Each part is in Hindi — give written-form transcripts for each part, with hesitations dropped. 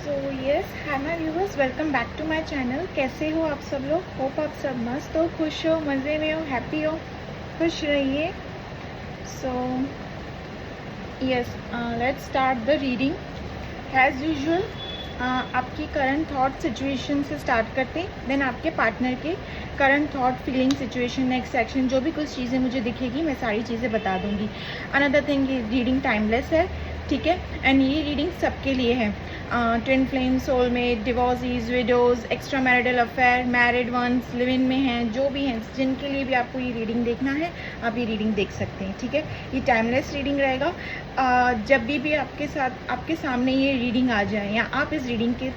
So yes hi my viewers, welcome back to my channel. कैसे हो आप सब लोग? होप आप सब मस्त हो, खुश हो, मज़े में हो, हैप्पी हो, खुश रहिए। So yes, let's start the reading as usual. आपकी करंट थॉट सिचुएशन से स्टार्ट करते हैं, देन आपके पार्टनर के current thought, feeling, situation, next section, जो भी कुछ चीज़ें मुझे दिखेगी मैं सारी चीज़ें बता दूंगी। अनदर थिंग, ये रीडिंग टाइमलेस है, ठीक है, एंड ये रीडिंग सबके लिए है। Twin flame, soulmate, divorcees, widows, extra marital affair, married ones, live in में हैं, जो भी हैं, जिनके लिए भी आपको ये रीडिंग देखना है आप ये रीडिंग देख सकते हैं, ठीक है। ये टाइमलेस रीडिंग रहेगा। जब भी आपके साथ, आपके सामने ये रीडिंग आ जाए या आप इस रीडिंग के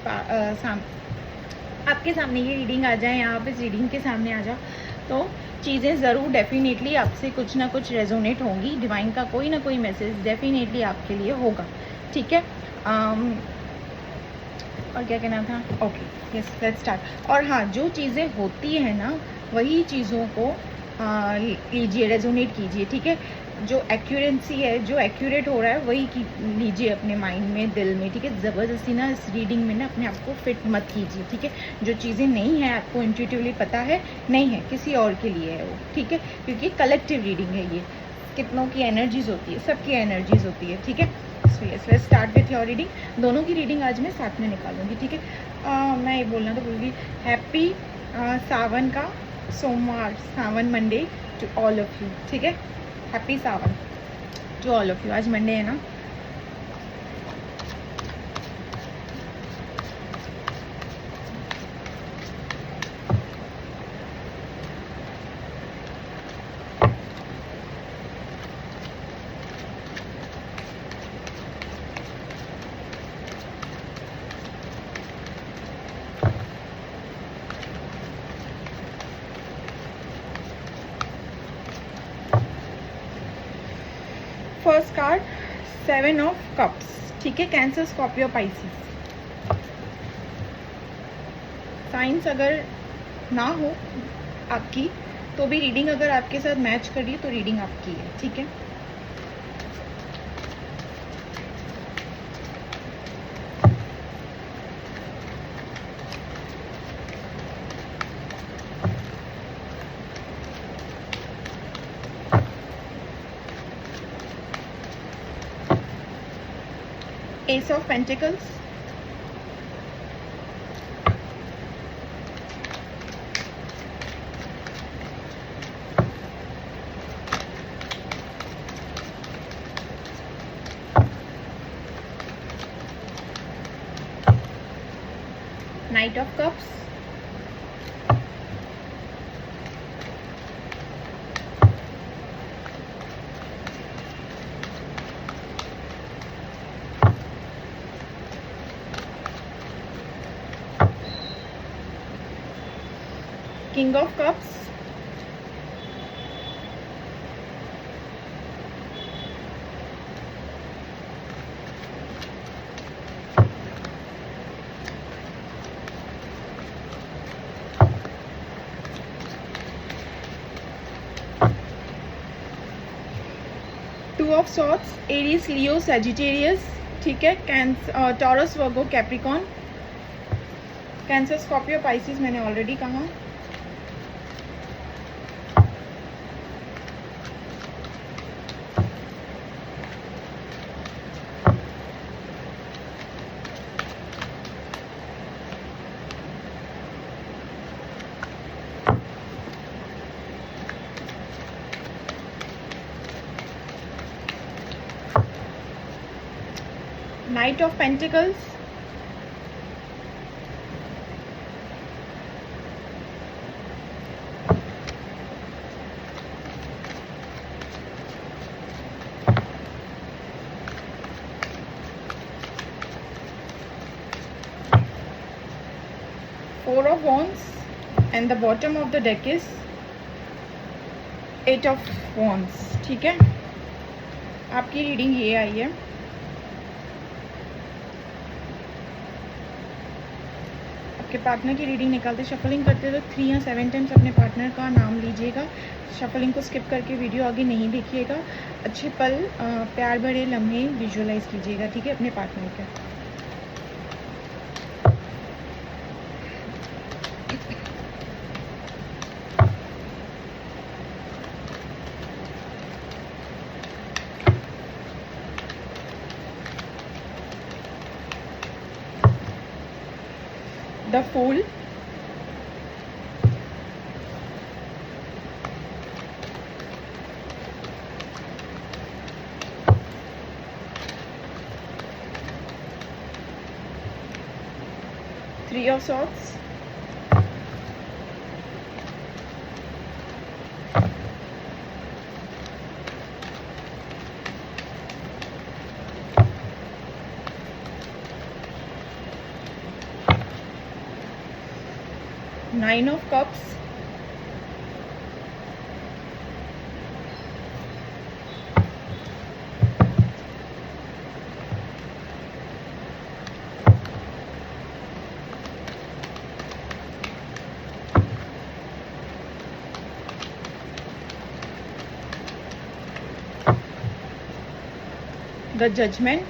आपके सामने ये रीडिंग आ जाए या आप इस रीडिंग के सामने आ जाओ, तो चीज़ें ज़रूर डेफिनेटली आपसे कुछ ना कुछ रेजोनेट होंगी। डिवाइन का कोई ना कोई मैसेज डेफिनेटली आपके लिए होगा, ठीक है। और क्या कहना था? Okay, yes, let's start. और हाँ, जो चीज़ें होती है ना, वही चीज़ों को लीजिए, रेजोनेट कीजिए, ठीक है। जो एक्यूरेंसी है, जो एक्यूरेट हो रहा है वही लीजिए अपने माइंड में, दिल में, ठीक है। ज़बरदस्ती ना इस रीडिंग में ना अपने आप को फिट मत कीजिए, ठीक है। जो चीज़ें नहीं है, आपको इंट्यूटिवली पता है नहीं है, किसी और के लिए है वो, ठीक है, क्योंकि कलेक्टिव रीडिंग है ये। कितनों की एनर्जीज होती है, सबकी एनर्जीज होती है, ठीक है। सो yes, let's start with your reading. दोनों की रीडिंग आज मैं साथ में निकालूंगी, ठीक है। मैं ये बोलना तो भूल गई, हैप्पी सावन का सोमवार, Sawan Monday to all of you, ठीक है। Happy Sawan to all of you. आज मंडे है ना। फर्स्ट कार्ड, 7 ऑफ कप्स, ठीक है। Cancer, Scorpio, Pisces. साइंस अगर ना हो आपकी तो भी रीडिंग अगर आपके साथ मैच कर रही है तो रीडिंग आपकी है, ठीक है। S of pentacles, night of cups, king of cups, two of swords, Aries, Leo, Sagittarius, ठीक है। कैंसर, टॉरस, वर्गो, कैप्रिकॉन। कैंसर, स्कॉर्पियो, पाइसेस मैंने ऑलरेडी कहा। Knight of Pentacles, Four of Wands, and the bottom of the deck is Eight of Wands, ठीक है। आपकी रीडिंग ये आई है। आपके पार्टनर की रीडिंग निकालते शफलिंग करते हुए 3 या 7 टाइम्स अपने पार्टनर का नाम लीजिएगा। शफलिंग को स्किप करके वीडियो आगे नहीं देखिएगा। अच्छे पल, प्यार भरे लम्हे विजुअलाइज कीजिएगा, ठीक है, अपने पार्टनर के। The fool, Three of Swords, Nine of Cups, the Judgment,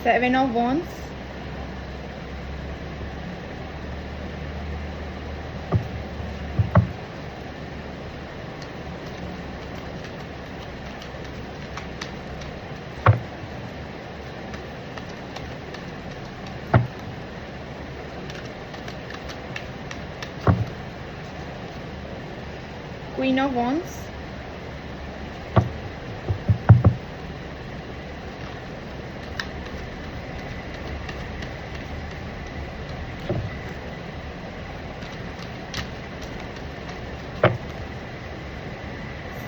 Seven of Wands, Queen of Wands,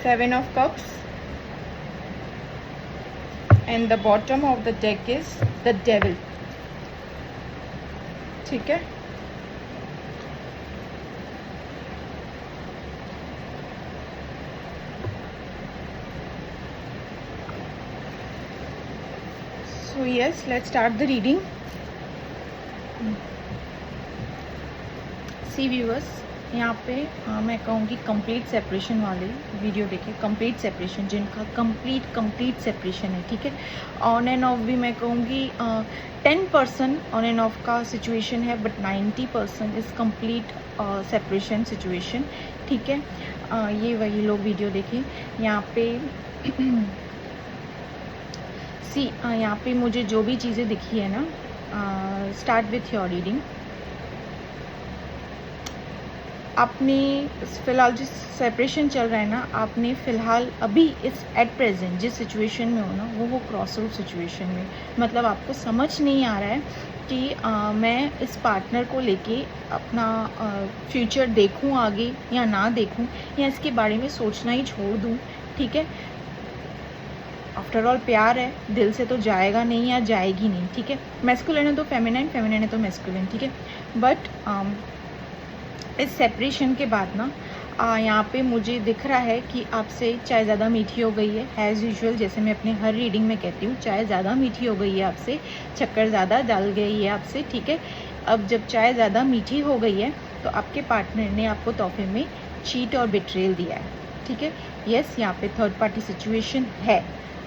Seven of Cups, and the bottom of the deck is the Devil. ठीक है, so yes, let's start the reading. See viewers, यहाँ पे मैं कहूँगी कंप्लीट सेपरेशन वाले वीडियो देखें, कंप्लीट सेपरेशन जिनका कंप्लीट सेपरेशन है, ठीक है। ऑन एंड ऑफ भी मैं कहूँगी 10% ऑन एंड ऑफ का सिचुएशन है, but 90% is complete separation situation, ठीक है। ये वही लोग वीडियो देखें। यहाँ पे सी यहाँ पे मुझे जो भी चीज़ें दिखी है ना, स्टार्ट विथ योर रीडिंग। आपने फ़िलहाल जिस सेपरेशन चल रहा है ना, आपने फ़िलहाल अभी इस एट प्रेजेंट जिस सिचुएशन में हो ना, वो क्रॉस रोड सिचुएशन में, मतलब आपको समझ नहीं आ रहा है कि मैं इस पार्टनर को लेके अपना फ्यूचर देखूं आगे या ना देखूं, या इसके बारे में सोचना ही छोड़ दूं, ठीक है। आफ्टर ऑल प्यार है, दिल से तो जाएगा नहीं या जाएगी नहीं, ठीक है। मैस्कुलिन है तो फेमिनाइन, फेमिनाइन है तो मैस्कुलिन, ठीक है। बट इस सेपरेशन के बाद ना यहाँ पे मुझे दिख रहा है कि आपसे चाय ज़्यादा मीठी हो गई है, एज़ यूजुअल जैसे मैं अपने हर रीडिंग में कहती हूँ, चाय ज़्यादा मीठी हो गई है आपसे, शक्कर ज़्यादा डाल गई है आपसे, ठीक है। अब जब चाय ज़्यादा मीठी हो गई है तो आपके पार्टनर ने आपको तोहफे में चीट और बिट्रेल दिया है, ठीक है। यस, यहाँ पे थर्ड पार्टी सिचुएशन है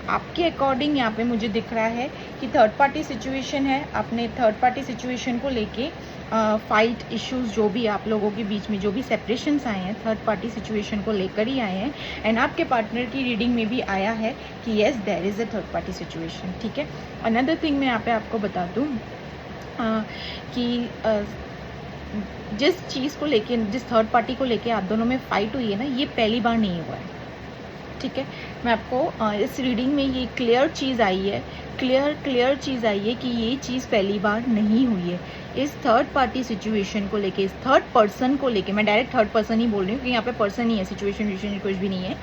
आपके अकॉर्डिंग। यहाँ पे मुझे दिख रहा है कि थर्ड पार्टी सिचुएशन है। आपने थर्ड पार्टी सिचुएशन को लेके फाइट इश्यूज जो भी आप लोगों के बीच में जो भी सेपरेशंस आए हैं, थर्ड पार्टी सिचुएशन को लेकर ही आए हैं। एंड आपके पार्टनर की रीडिंग में भी आया है कि yes there is a third party situation, ठीक है। अनदर थिंग मैं यहाँ पे आपको बता दूँ कि जिस चीज़ को लेके, जिस थर्ड पार्टी को लेके आप दोनों में फाइट हुई है ना, ये पहली बार नहीं हुआ है, ठीक है। मैं आपको इस रीडिंग में ये क्लियर चीज़ आई है, क्लियर चीज़ आई है कि ये चीज़ पहली बार नहीं हुई है। इस थर्ड पार्टी सिचुएशन को लेके, इस थर्ड पर्सन को लेके, मैं डायरेक्ट थर्ड पर्सन ही बोल रही हूँ कि यहाँ पे पर्सन ही है, सिचुएशन कुछ भी नहीं है,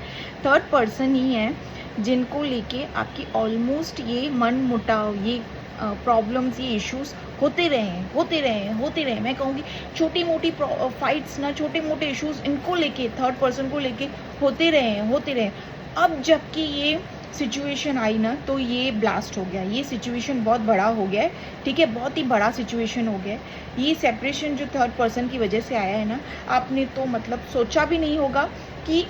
थर्ड पर्सन ही है जिनको लेके आपकी ऑलमोस्ट ये मन मुटाव, ये प्रॉब्लम्स, ये इश्यूज होते रहे। मैं कहूँगी छोटी मोटी फाइट्स ना, छोटे मोटे इश्यूज इनको लेके, थर्ड पर्सन को लेके होते रहे। अब जबकि ये सिचुएशन आई ना, तो ये ब्लास्ट हो गया, ये सिचुएशन बहुत बड़ा हो गया है, ठीक है, बहुत ही बड़ा सिचुएशन हो गया है। ये सेपरेशन जो थर्ड पर्सन की वजह से आया है ना, आपने तो मतलब सोचा भी नहीं होगा कि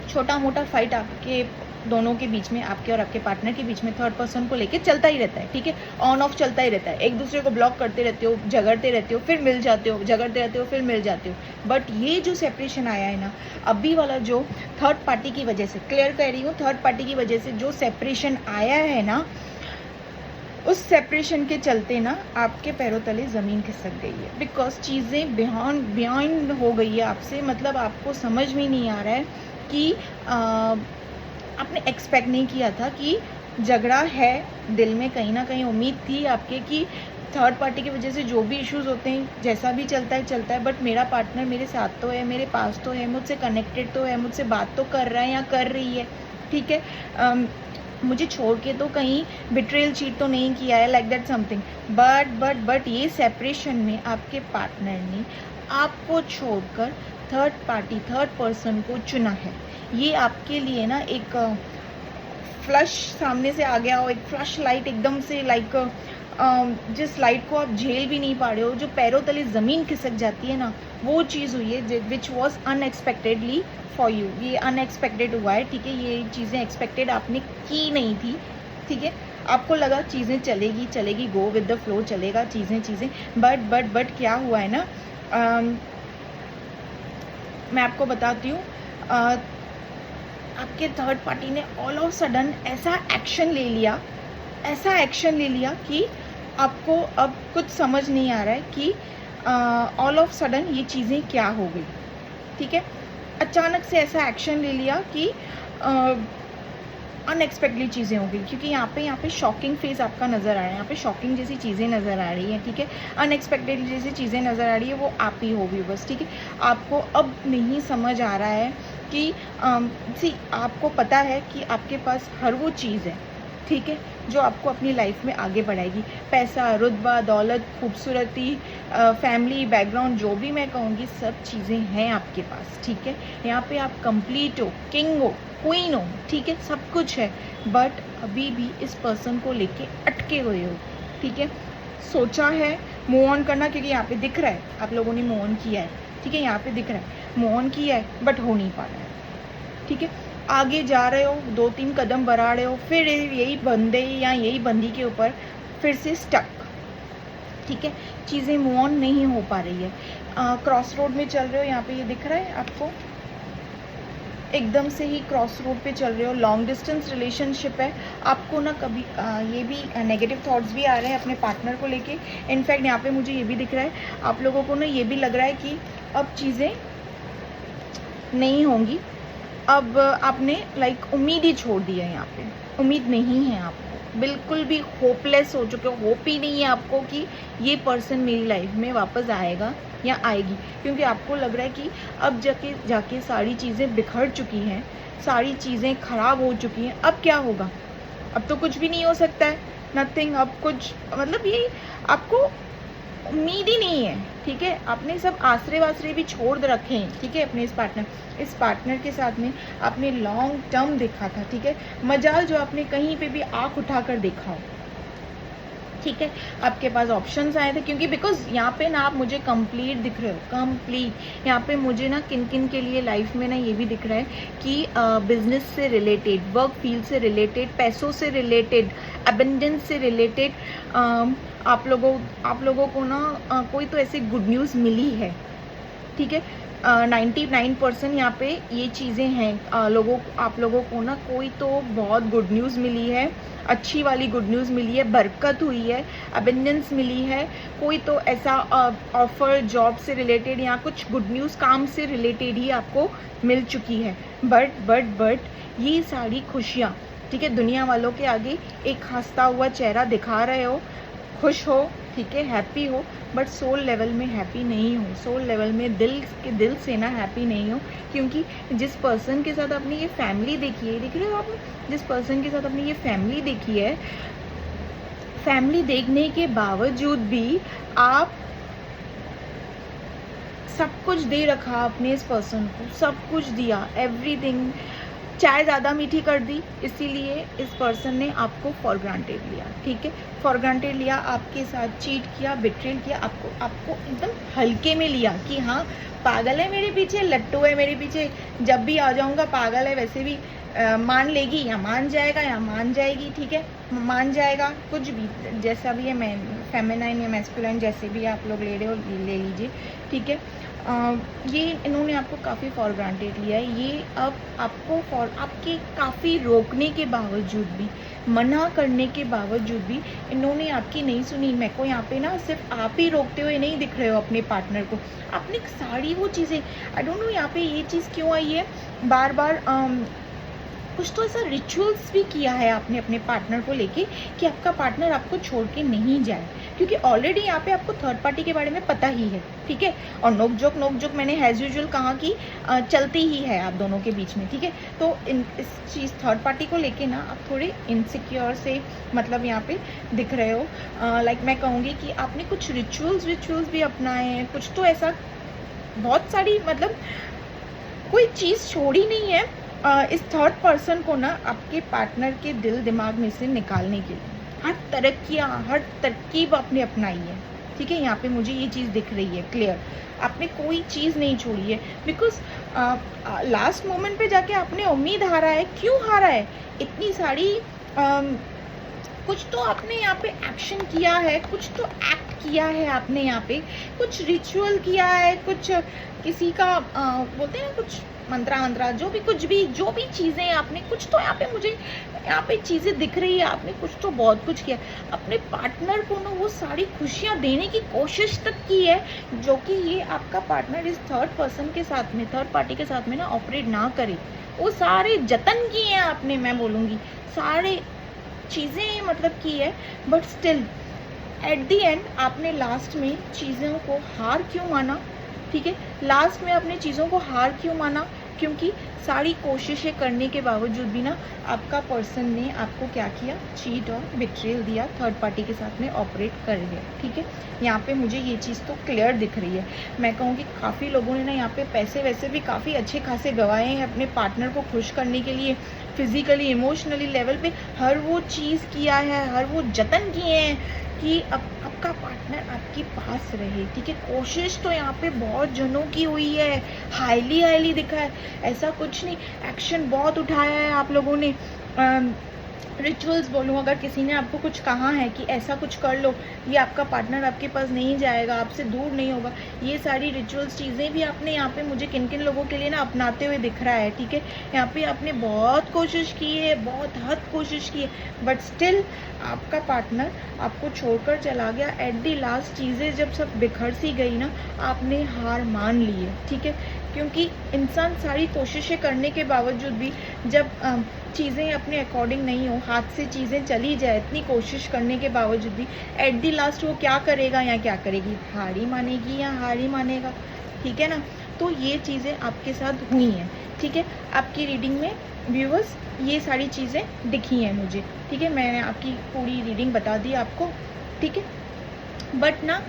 छोटा मोटा फाइट आपके दोनों के बीच में, आपके और आपके पार्टनर के बीच में थर्ड पर्सन को लेके चलता ही रहता है, ठीक है, ऑन ऑफ चलता ही रहता है। एक दूसरे को ब्लॉक करते रहते हो, झगड़ते रहते हो, फिर मिल जाते हो, झगड़ते रहते हो, फिर मिल जाते हो। बट ये जो सेपरेशन आया है ना अभी वाला, जो थर्ड पार्टी की वजह से, क्लियर कह रही हूँ, थर्ड पार्टी की वजह से जो सेपरेशन आया है ना, उस सेपरेशन के चलते ना आपके पैरों तले ज़मीन खिसक गई है। बिकॉज चीज़ें बियॉन्ड हो गई है आपसे, मतलब आपको समझ में नहीं आ रहा है कि आपने एक्सपेक्ट नहीं किया था कि झगड़ा है, दिल में कहीं ना कहीं उम्मीद थी आपके कि थर्ड पार्टी की वजह से जो भी इश्यूज होते हैं, जैसा भी चलता है, बट मेरा पार्टनर मेरे साथ तो है, मेरे पास तो है, मुझसे कनेक्टेड तो है, मुझसे बात तो कर रहा है या कर रही है, ठीक है, मुझे छोड़ के तो कहीं बिट्रेल चीट तो नहीं किया है, लाइक दैट समथिंग। बट ये सेपरेशन में आपके पार्टनर ने आपको छोड़कर थर्ड पर्सन को चुना है। ये आपके लिए ना एक फ्लश सामने से आ गया हो, एक फ्लश लाइट एकदम से, लाइक जिस लाइट को आप झेल भी नहीं पा रहे हो, जो पैरों तले ज़मीन खिसक जाती है ना, वो चीज़ हुई है which was unexpectedly for you. ये अनएक्सपेक्टेड हुआ है, ठीक है, ये चीज़ें एक्सपेक्टेड आपने की नहीं थी, ठीक है, आपको लगा चीज़ें चलेगी, गो विद द फ्लो, चलेगा चीज़ें, बट क्या हुआ है ना, मैं आपको बताती हूँ, आपके थर्ड पार्टी ने ऑल ऑफ सडन ऐसा एक्शन ले लिया कि आपको अब कुछ समझ नहीं आ रहा है कि ऑल ऑफ सडन ये चीज़ें क्या हो गई, ठीक है, अचानक से ऐसा एक्शन ले लिया कि अनएक्सपेक्टेडली चीज़ें हो गई। क्योंकि यहाँ पे शॉकिंग फेज आपका नज़र आ रहा है, यहाँ पे शॉकिंग जैसी चीज़ें नज़र आ रही हैं, ठीक है, अनएक्सपेक्टेड जैसी चीज़ें नज़र आ रही है, वो आप ही होगी बस, ठीक है। आपको अब नहीं समझ आ रहा है कि आपको पता है कि आपके पास हर वो चीज़ है, ठीक है, जो आपको अपनी लाइफ में आगे बढ़ाएगी। पैसा, रुतबा, दौलत, खूबसूरती, फैमिली बैकग्राउंड, जो भी मैं कहूँगी, सब चीज़ें हैं आपके पास, ठीक है। यहाँ पे आप कंप्लीट हो, किंग हो, क्वीन हो, ठीक है, सब कुछ है। बट अभी भी इस पर्सन को लेके अटके हुए हो, ठीक है। सोचा है मूव ऑन करना, क्योंकि यहाँ पे दिख रहा है आप लोगों ने मूव ऑन किया है, ठीक है, यहाँ पे दिख रहा है मूव ऑन किया है, बट हो नहीं पा रहा है, ठीक है। आगे जा रहे हो, 2-3 कदम बढ़ा रहे हो, फिर यही बंदे या यही बंदी के ऊपर फिर से स्टक, ठीक है, चीज़ें मूव ऑन नहीं हो पा रही है। क्रॉस रोड में चल रहे हो, यहाँ पे ये दिख रहा है आपको, एकदम से ही क्रॉस रोड पे चल रहे हो, लॉन्ग डिस्टेंस रिलेशनशिप है। आपको ना कभी ये भी नेगेटिव थॉट्स भी आ रहे हैं अपने पार्टनर को लेके। इनफैक्ट यहाँ पे मुझे ये भी दिख रहा है, आप लोगों को ना ये भी लग रहा है कि अब चीज़ें नहीं होंगी, अब आपने लाइक उम्मीद ही छोड़ दी है, यहाँ पे उम्मीद नहीं है आपको, बिल्कुल भी होपलेस हो चुके हो, होप ही नहीं है आपको कि ये पर्सन मेरी लाइफ में वापस आएगा या आएगी। क्योंकि आपको लग रहा है कि अब जाके सारी चीज़ें बिखर चुकी हैं, सारी चीज़ें ख़राब हो चुकी हैं, अब क्या होगा, अब तो कुछ भी नहीं हो सकता है, नथिंग, अब कुछ, मतलब ये आपको उम्मीद ही नहीं है, ठीक है। आपने सब आसरे वासरे भी छोड़ रखे हैं, ठीक है, अपने इस पार्टनर के साथ में आपने लॉन्ग टर्म देखा था, ठीक है, मजाल जो आपने कहीं पे भी आँख उठाकर देखा हो, ठीक है, आपके पास ऑप्शंस आए थे। क्योंकि बिकॉज यहाँ पे ना आप मुझे कंप्लीट दिख रहे हो, कंप्लीट। यहाँ पे मुझे ना किन किन के लिए लाइफ में ना ये भी दिख रहा है कि बिजनेस से रिलेटेड, वर्क फील्ड से रिलेटेड, पैसों से रिलेटेड, अबेंडेंस से रिलेटेड आप लोगों को ना कोई तो ऐसी गुड न्यूज़ मिली है, ठीक है। 99% यहाँ पे ये चीज़ें हैं, आप लोगों को ना कोई तो बहुत गुड न्यूज़ मिली है, अच्छी वाली गुड न्यूज़ मिली है, बरकत हुई है, अबेंडेंस मिली है, कोई तो ऐसा ऑफर जॉब से रिलेटेड या कुछ गुड न्यूज़ काम से रिलेटेड ही आपको मिल चुकी है। बट ये सारी खुशियाँ, ठीक है, दुनिया वालों के आगे एक हंसता हुआ चेहरा दिखा रहे हो, खुश हो, ठीक है, हैप्पी हो, बट सोल लेवल में हैप्पी नहीं हो, सोल लेवल में दिल से ना हैप्पी नहीं हो। क्योंकि जिस पर्सन के साथ आपने ये फैमिली देखी है, देख रहे हो आपने, जिस पर्सन के साथ आपने ये फैमिली देखी है, फैमिली देखने के बावजूद भी आप सब कुछ दे रखा आपने इस पर्सन को, सब कुछ दिया, एवरीथिंग, चाय ज़्यादा मीठी कर दी, इसीलिए इस पर्सन ने आपको फॉर ग्रांटेड लिया, ठीक है, फॉर ग्रांटेड लिया, आपके साथ चीट किया, बिट्रेल किया, आपको एकदम हल्के में लिया कि हाँ पागल है मेरे पीछे, लट्टू है मेरे पीछे, जब भी आ जाऊँगा, पागल है, वैसे भी मान लेगी या मान जाएगा या मान जाएगी, ठीक है, मान जाएगा, कुछ भी जैसा भी है, मैं फेमिनाइन या मैस्कुलाइन जैसे भी आप लोग ले रहे हो ले लीजिए, ठीक है। ये इन्होंने आपको काफ़ी फॉर ग्रांटेड लिया है। ये अब आपको आपके काफ़ी रोकने के बावजूद भी, मना करने के बावजूद भी इन्होंने आपकी नहीं सुनी। मेरे को यहाँ पे ना सिर्फ आप ही रोकते हुए नहीं दिख रहे हो अपने पार्टनर को, आपने सारी वो चीज़ें, आई डोंट नो यहाँ पे ये चीज़ क्यों आई है बार बार। कुछ तो ऐसा रिचुअल्स भी किया है आपने अपने पार्टनर को लेके कि आपका पार्टनर आपको छोड़ के नहीं जाए, क्योंकि ऑलरेडी यहाँ पे आपको थर्ड पार्टी के बारे में पता ही है, ठीक है। और नोक जोक मैंने एज यूजुअल कहा कि चलती ही है आप दोनों के बीच में, ठीक है। तो इस चीज़ थर्ड पार्टी को लेके ना आप थोड़े इनसिक्योर से मतलब यहाँ पे दिख रहे हो। लाइक मैं कहूँगी कि आपने कुछ रिचुअल्स भी अपनाए हैं, कुछ तो ऐसा बहुत सारी मतलब कोई चीज़ छोड़ी नहीं है इस थर्ड पर्सन को ना आपके पार्टनर के दिल दिमाग में से निकालने के लिए। हर तरकीब आपने अपनाई है, ठीक है। यहाँ पे मुझे ये चीज़ दिख रही है क्लियर, आपने कोई चीज़ नहीं छोड़ी है। बिकॉज लास्ट मोमेंट पे जाके आपने उम्मीद हारा है। क्यों हारा है? इतनी सारी कुछ तो आपने यहाँ पे एक्शन किया है, कुछ तो एक्ट किया है आपने यहाँ पे, कुछ रिचुअल किया है, कुछ किसी का बोलते हैं ना कुछ मंत्रा जो भी चीज़ें आपने, कुछ तो यहाँ पे मुझे यहाँ पे चीज़ें दिख रही है। आपने कुछ तो बहुत कुछ किया अपने पार्टनर को ना, वो सारी खुशियाँ देने की कोशिश तक की है जो कि ये आपका पार्टनर इस थर्ड पर्सन के साथ में, थर्ड पार्टी के साथ में ना ऑपरेट ना करे। वो सारे जतन किए हैं आपने, मैं बोलूँगी सारे चीज़ें मतलब की है, but still at the end आपने लास्ट में चीज़ों को हार क्यों माना, ठीक है। लास्ट में आपने चीज़ों को हार क्यों माना? क्योंकि सारी कोशिशें करने के बावजूद भी ना आपका पर्सन ने आपको क्या किया, चीट और बिट्रेल दिया, थर्ड पार्टी के साथ में ऑपरेट कर गया, ठीक है। यहाँ पे मुझे ये चीज़ तो क्लियर दिख रही है। मैं कहूँ कि काफ़ी लोगों ने ना यहाँ पे पैसे वैसे भी काफ़ी अच्छे खासे गंवाए हैं अपने पार्टनर को खुश करने के लिए, फिजिकली इमोशनली लेवल पे हर वो चीज़ किया है, हर वो जतन किए हैं कि अब आपका पार्टनर आपके पास रहे, ठीक है। कोशिश तो यहाँ पे बहुत जनों की हुई है, हाईली दिखा है, ऐसा कुछ नहीं, एक्शन बहुत उठाया है आप लोगों ने। रिचुअल्स बोलूँ, अगर किसी ने आपको कुछ कहा है कि ऐसा कुछ कर लो, ये आपका पार्टनर आपके पास नहीं जाएगा, आपसे दूर नहीं होगा, ये सारी रिचुअल्स चीज़ें भी आपने यहाँ पे मुझे किन किन लोगों के लिए ना अपनाते हुए दिख रहा है, ठीक है। यहाँ पे आपने बहुत कोशिश की है, बहुत हद कोशिश की है, बट स्टिल आपका पार्टनर आपको छोड़कर चला गया। एट दी लास्ट चीज़ें जब सब बिखर सी गई ना, आपने हार मान ली है, ठीक है। क्योंकि इंसान सारी कोशिशें करने के बावजूद भी जब चीज़ें अपने अकॉर्डिंग नहीं हो, हाथ से चीज़ें चली जाए, इतनी कोशिश करने के बावजूद भी एट दी लास्ट वो क्या करेगा या क्या करेगी, हार ही मानेगी या हार ही मानेगा, ठीक है ना। तो ये चीज़ें आपके साथ हुई हैं, ठीक है। आपकी रीडिंग में व्यूअर्स ये सारी चीज़ें दिखी हैं मुझे, ठीक है। मैंने आपकी पूरी रीडिंग बता दी आपको, ठीक है। बट ना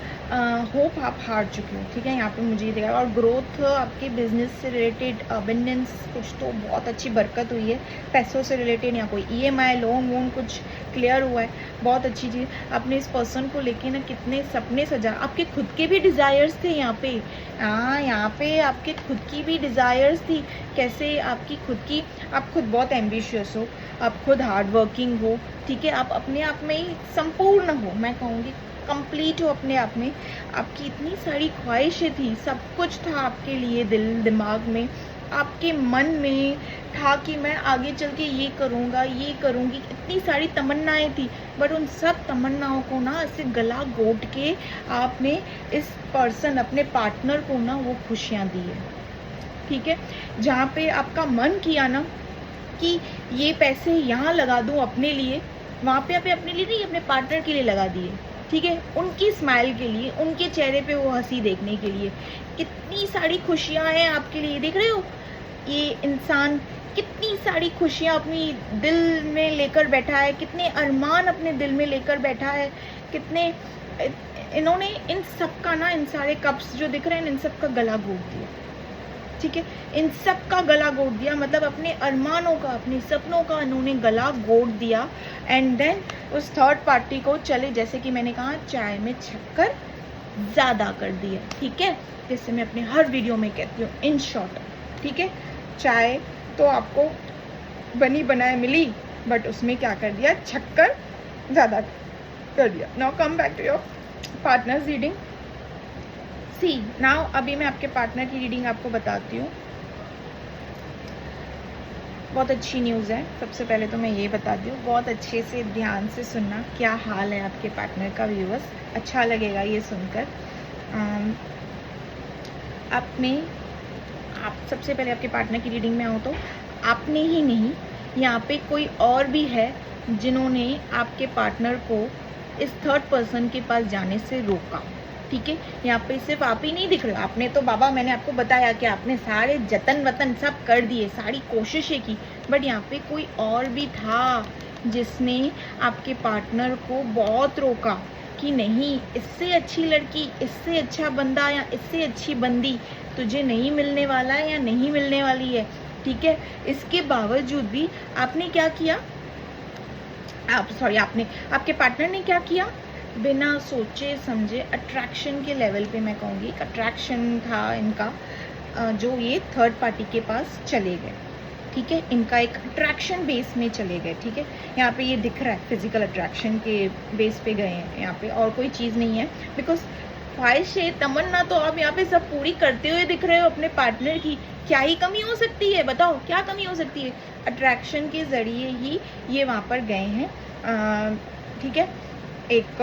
होप आप हार चुके हो, ठीक है। यहाँ पे मुझे ये दिखा, और ग्रोथ आपके बिजनेस से रिलेटेड, अबेंडेंस कुछ तो बहुत अच्छी बरकत हुई है, पैसों से रिलेटेड या कोई EMI लोन वोन कुछ क्लियर हुआ है, बहुत अच्छी चीज़। आपने इस पर्सन को लेके ना कितने सपने सजा, आपके खुद के भी डिज़ायर्स थे यहाँ पे, हाँ यहाँ पे आपके खुद की भी डिज़ायर्स थी। कैसे? आपकी खुद की, आप खुद बहुत एम्बिशियस हो, आप खुद हार्ड वर्किंग हो, ठीक है। आप अपने आप में ही संपूर्ण हो, मैं कहूँगी कंप्लीट हो अपने आप में। आपकी इतनी सारी ख्वाहिशें थी, सब कुछ था आपके लिए दिल दिमाग में, आपके मन में था कि मैं आगे चल के ये करूँगा, ये करूँगी, इतनी सारी तमन्नाएं थी। बट उन सब तमन्नाओं को ना ऐसे गला घोट के आपने इस पर्सन, अपने पार्टनर को ना वो खुशियाँ दी है, ठीक है। जहाँ पे आपका मन किया ना कि ये पैसे यहाँ लगा दूँ अपने लिए, वहाँ पे अपने लिए नहीं, अपने पार्टनर के लिए लगा दिए, ठीक है। उनकी स्माइल के लिए, उनके चेहरे पे वो हंसी देखने के लिए, कितनी सारी खुशियाँ हैं आपके लिए, देख रहे हो। ये इंसान कितनी सारी खुशियाँ अपनी दिल में लेकर बैठा है, कितने अरमान अपने दिल में लेकर बैठा है, कितने इन्होंने इन सब का ना, इन सारे कप्स जो दिख रहे हैं इन सब का गला घोट दिया, ठीक है। इन सब का गला घोट दिया, मतलब अपने अरमानों का, अपने सपनों का इन्होंने गला घोट दिया। एंड देन उस थर्ड पार्टी को चले, जैसे कि मैंने कहा, चाय में शक्कर ज़्यादा कर दिया, ठीक है। जैसे मैं अपने हर वीडियो में कहती हूँ, इन शॉर्ट, ठीक है। चाय तो आपको बनी बनाए मिली, बट उसमें क्या कर दिया, छक्कर ज़्यादा कर दिया। Now come back to your partner's reading. See now अभी मैं आपके पार्टनर की रीडिंग आपको बताती हूँ। बहुत अच्छी न्यूज़ है। सबसे पहले तो मैं ये बताती हूँ, बहुत अच्छे से ध्यान से सुनना क्या हाल है आपके पार्टनर का व्यूअर्स, अच्छा लगेगा ये सुनकर। आप सबसे पहले आपके पार्टनर की रीडिंग में आओ तो आपने ही नहीं, यहाँ पे कोई और भी है जिन्होंने आपके पार्टनर को इस थर्ड पर्सन के पास जाने से रोका। ठीक है, यहाँ पे सिर्फ आप ही नहीं दिख रहे हो। आपने तो बाबा, मैंने आपको बताया कि आपने सारे जतन वतन सब कर दिए, सारी कोशिशें की, बट यहाँ पे कोई और भी था जिसने आपके पार्टनर को बहुत रोका कि नहीं, इससे अच्छी लड़की, इससे अच्छा बंदा या इससे अच्छी बंदी तुझे नहीं मिलने वाला है या नहीं मिलने वाली है। ठीक है, इसके बावजूद भी आपने क्या किया, आपके पार्टनर ने क्या किया, बिना सोचे समझे अट्रैक्शन के लेवल पे, मैं कहूँगी एक अट्रैक्शन था इनका, जो ये थर्ड पार्टी के पास चले गए। ठीक है, इनका एक अट्रैक्शन बेस में चले गए। ठीक है, यहाँ पे ये दिख रहा है, फिजिकल अट्रैक्शन के बेस पे गए हैं यहाँ पे, और कोई चीज़ नहीं है। बिकॉज ख्वाहिशें, तमन्ना तो आप यहाँ पे सब पूरी करते हुए दिख रहे हो अपने पार्टनर की। क्या ही कमी हो सकती है, बताओ क्या कमी हो सकती है। अट्रैक्शन के ज़रिए ही ये वहाँ पर गए हैं। ठीक है, एक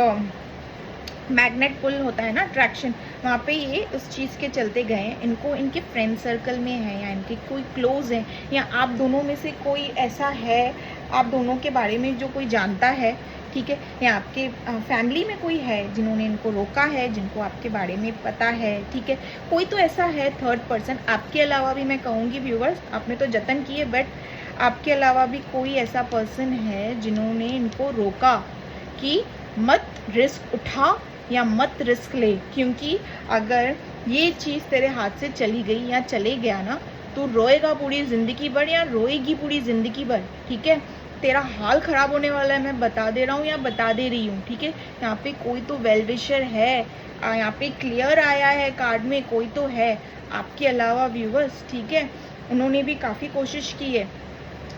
मैग्नेट पुल होता है ना, अट्रैक्शन, वहाँ पे ये उस चीज़ के चलते गए हैं। इनको इनके फ्रेंड सर्कल में है या इनके कोई क्लोज है या आप दोनों में से कोई ऐसा है, आप दोनों के बारे में जो कोई जानता है। ठीक है, या आपके फैमिली में कोई है जिन्होंने इनको रोका है, जिनको आपके बारे में पता है। ठीक है, कोई तो ऐसा है थर्ड पर्सन, आपके अलावा भी मैं कहूँगी व्यूवर्स, आपने तो जतन किए, बट आपके अलावा भी कोई ऐसा पर्सन है जिन्होंने इनको रोका कि मत रिस्क उठा या मत रिस्क ले, क्योंकि अगर ये चीज़ तेरे हाथ से चली गई या चले गया ना, तो रोएगा पूरी ज़िंदगी भर या रोएगी पूरी ज़िंदगी भर। ठीक है, तेरा हाल ख़राब होने वाला है, मैं बता दे रहा हूँ या बता दे रही हूँ। ठीक है, यहाँ पे कोई तो वेल विशर है, यहाँ पे क्लियर आया है कार्ड में, कोई तो है आपके अलावा व्यूवर्स। ठीक है, उन्होंने भी काफ़ी कोशिश की है,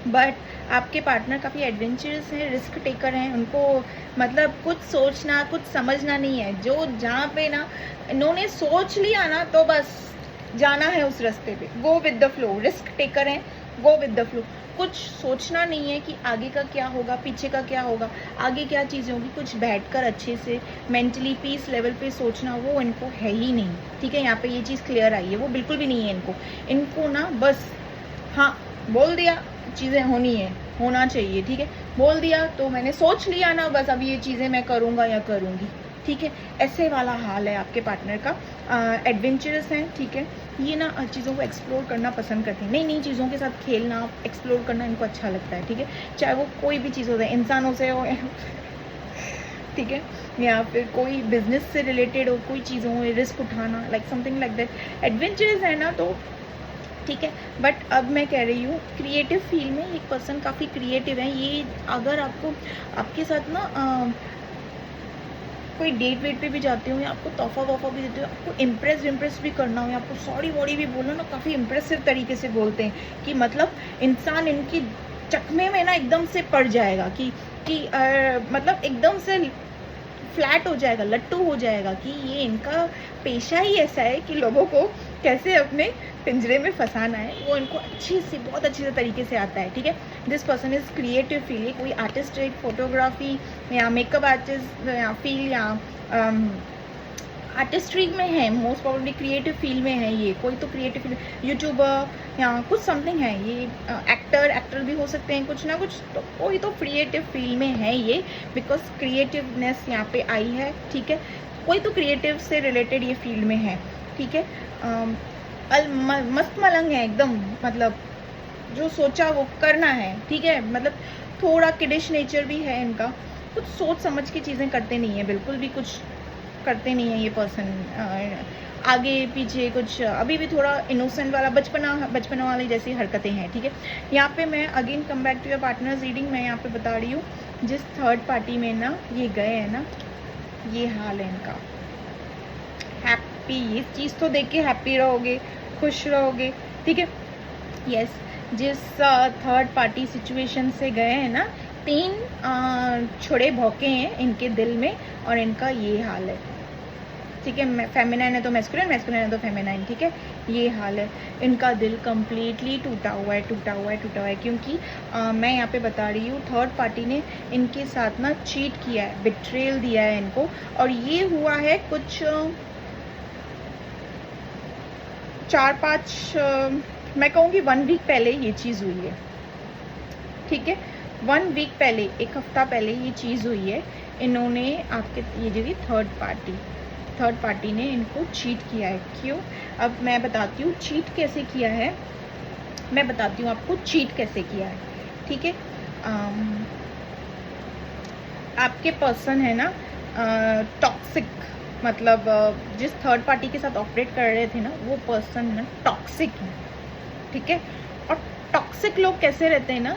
बट आपके पार्टनर काफ़ी एडवेंचरस हैं, रिस्क टेकर हैं। उनको मतलब कुछ सोचना, कुछ समझना नहीं है। जो जहाँ पे ना इन्होंने सोच लिया ना, तो बस जाना है उस रास्ते पे, go with the flow. Risk taker हैं, गो विद द फ्लो। कुछ सोचना नहीं है कि आगे का क्या होगा, पीछे का क्या होगा, आगे क्या चीज़ें होगी। कुछ बैठकर अच्छे से मेंटली पीस लेवल पे सोचना, वो इनको है ही नहीं। ठीक है, यहाँ पे ये चीज़ क्लियर आई है, वो बिल्कुल भी नहीं है इनको ना बस हाँ बोल दिया, चीज़ें होनी है, होना चाहिए। ठीक है, बोल दिया तो मैंने सोच लिया ना, बस अब ये चीज़ें मैं करूँगा या करूँगी। ठीक है, ऐसे वाला हाल है आपके पार्टनर का। एडवेंचरस हैं। ठीक है, ये ना चीज़ों को एक्सप्लोर करना पसंद करते हैं, नई नई चीज़ों के साथ खेलना, एक्सप्लोर करना इनको अच्छा लगता है। ठीक है, चाहे वो कोई भी चीज़ हो जाए, इंसानों से हो ठीक है, या फिर कोई बिजनेस से रिलेटेड हो, कोई चीज़ों में रिस्क उठाना, like something like that. Adventurous है ना, तो ठीक है। बट अब मैं कह रही हूँ क्रिएटिव फील्ड में एक पर्सन काफ़ी क्रिएटिव है। ये अगर आपको आपके साथ ना कोई डेट वेट पे भी जाते हो या आपको तोहफा वोहफा भी देते हो, आपको इम्प्रेस भी करना हो या आपको सॉरी वॉरी भी बोलना ना, काफ़ी इम्प्रेसिव तरीके से बोलते हैं कि मतलब इंसान इनकी चकमे में ना एकदम से पड़ जाएगा कि मतलब एकदम से फ्लैट हो जाएगा, लट्टू हो जाएगा कि ये इनका पेशा ही ऐसा है कि लोगों को कैसे अपने पिंजरे में फंसाना है, वो इनको बहुत अच्छे से तरीके से आता है। ठीक है, this person is creative field. ये कोई आर्टिस्टिक, फोटोग्राफी या मेकअप आर्टिस्ट या फील्ड या आर्टिस्ट्री में है, मोस्ट प्रॉब्लली क्रिएटिव फील्ड में है। ये कोई तो क्रिएटिव फील्ड, यूट्यूबर या कुछ समथिंग है। ये एक्टर भी हो सकते हैं, कुछ ना कुछ, तो कोई तो क्रिएटिव फील्ड में है ये, बिकॉज क्रिएटिवनेस यहाँ पे आई है। ठीक है, कोई तो क्रिएटिव से रिलेटेड ये फील्ड में है। ठीक है, मस्त मलंग है एकदम, मतलब जो सोचा वो करना है। ठीक है, मतलब थोड़ा किडिश नेचर भी है इनका, कुछ सोच समझ के चीज़ें करते नहीं है, बिल्कुल भी कुछ करते नहीं है ये पर्सन। आगे पीछे कुछ, अभी भी थोड़ा इनोसेंट वाला, बचपना वाली जैसी हरकतें हैं। ठीक है, यहाँ पे मैं again come back to your partner's reading, मैं यहाँ पे बता रही हूँ जिस थर्ड पार्टी में ना ये गए हैं ना, ये हाल है इनका। हैप्पी, इस चीज़ तो देख के हैप्पी रहोगे, खुश रहोगे। ठीक है, यस, जिस थर्ड पार्टी सिचुएशन से गए हैं ना, 3 छोड़े भौके हैं इनके दिल में और इनका ये हाल है, ठीक है। फेमिनाइन है तो मैस्कुलिन, मैस्कुलिन है तो फेमिनाइन, ठीक है। ये हाल है, इनका दिल कम्प्लीटली टूटा हुआ है, क्योंकि मैं यहाँ पे बता रही हूँ थर्ड पार्टी ने इनके साथ ना चीट किया है, बिट्रेल दिया है इनको। और ये हुआ है कुछ 4-5 मैं कहूँगी 1 वीक पहले ये चीज़ हुई है, ठीक है। 1 वीक पहले, 1 हफ्ता पहले ये चीज़ हुई है। इन्होंने आपके ये जो थर्ड पार्टी ने इनको चीट किया है। क्यों? अब मैं बताती हूँ चीट कैसे किया है, मैं बताती हूँ आपको चीट कैसे किया है, ठीक है। आपके पर्सन है ना टॉक्सिक, मतलब जिस थर्ड पार्टी के साथ ऑपरेट कर रहे थे ना, वो पर्सन ना टॉक्सिक है, ठीक है। और टॉक्सिक लोग कैसे रहते हैं ना,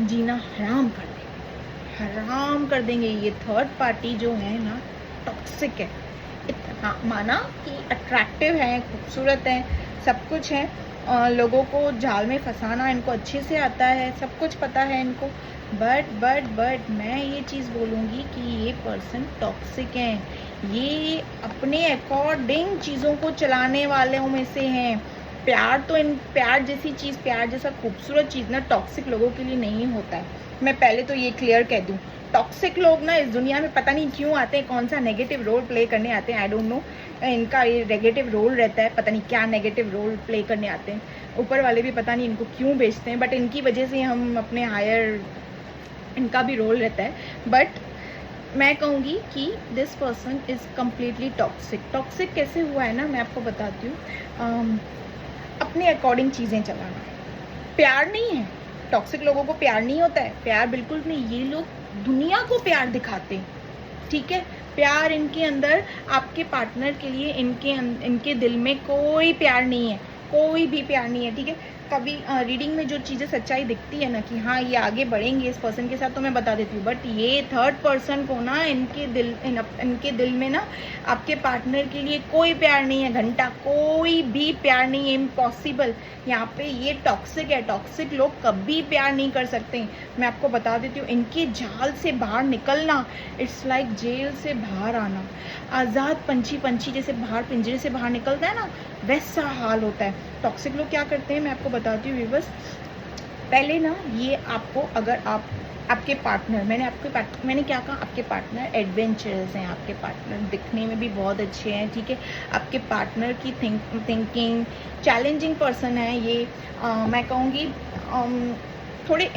जीना हराम कर देंगे। ये थर्ड पार्टी जो है ना टॉक्सिक है, इतना माना कि अट्रैक्टिव है, खूबसूरत है, सब कुछ है, लोगों को जाल में फंसाना इनको अच्छे से आता है, सब कुछ पता है इनको। बट मैं ये चीज़ बोलूँगी कि ये पर्सन टॉक्सिक हैं। ये अपने अकॉर्डिंग चीज़ों को चलाने वालों में से हैं। प्यार जैसी चीज़, प्यार जैसा खूबसूरत चीज़ ना टॉक्सिक लोगों के लिए नहीं होता है। मैं पहले तो ये क्लियर कह दूँ, टॉक्सिक लोग ना इस दुनिया में पता नहीं क्यों आते हैं, कौन सा नेगेटिव रोल प्ले करने आते हैं, आई डोंट नो। इनका ये नेगेटिव रोल रहता है, पता नहीं क्या नेगेटिव रोल प्ले करने आते हैं। ऊपर वाले भी पता नहीं इनको क्यों भेजते हैं, बट इनकी वजह से हम अपने हायर, इनका भी रोल रहता है। बट मैं कहूँगी कि this person is completely toxic कैसे हुआ है ना, मैं आपको बताती हूँ। अपने अकॉर्डिंग चीज़ें चलाना, प्यार नहीं है। टॉक्सिक लोगों को प्यार नहीं होता है, प्यार बिल्कुल नहीं। ये लोग दुनिया को प्यार दिखाते हैं, ठीक है। प्यार इनके अंदर, आपके पार्टनर के लिए इनके दिल में कोई प्यार नहीं है, कोई भी प्यार नहीं है, ठीक है। कभी रीडिंग में जो चीज़ें सच्चाई दिखती है ना कि हाँ ये आगे बढ़ेंगे इस पर्सन के साथ, तो मैं बता देती हूँ। बट ये थर्ड पर्सन को ना इनके दिल में ना आपके पार्टनर के लिए कोई प्यार नहीं है, घंटा कोई भी प्यार नहीं है, इम्पॉसिबल। यहाँ पे ये टॉक्सिक है। टॉक्सिक लोग कभी प्यार नहीं कर सकते। मैं आपको बता देती हूँ, इनके जाल से बाहर निकलना इट्स लाइक जेल से बाहर आना। आज़ाद पंछी जैसे बाहर पिंजरे से बाहर निकलता है ना, वैसा हाल होता है। टॉक्सिक लोग क्या करते हैं मैं आपको बताती हूँ व्यूअर्स। पहले ना ये आपको, अगर आपके पार्टनर, मैंने क्या कहा, आपके पार्टनर एडवेंचरस हैं, आपके पार्टनर दिखने में भी बहुत अच्छे हैं, ठीक है। आपके पार्टनर की थिंकिंग चैलेंजिंग पर्सन है ये। मैं कहूँगी थोड़े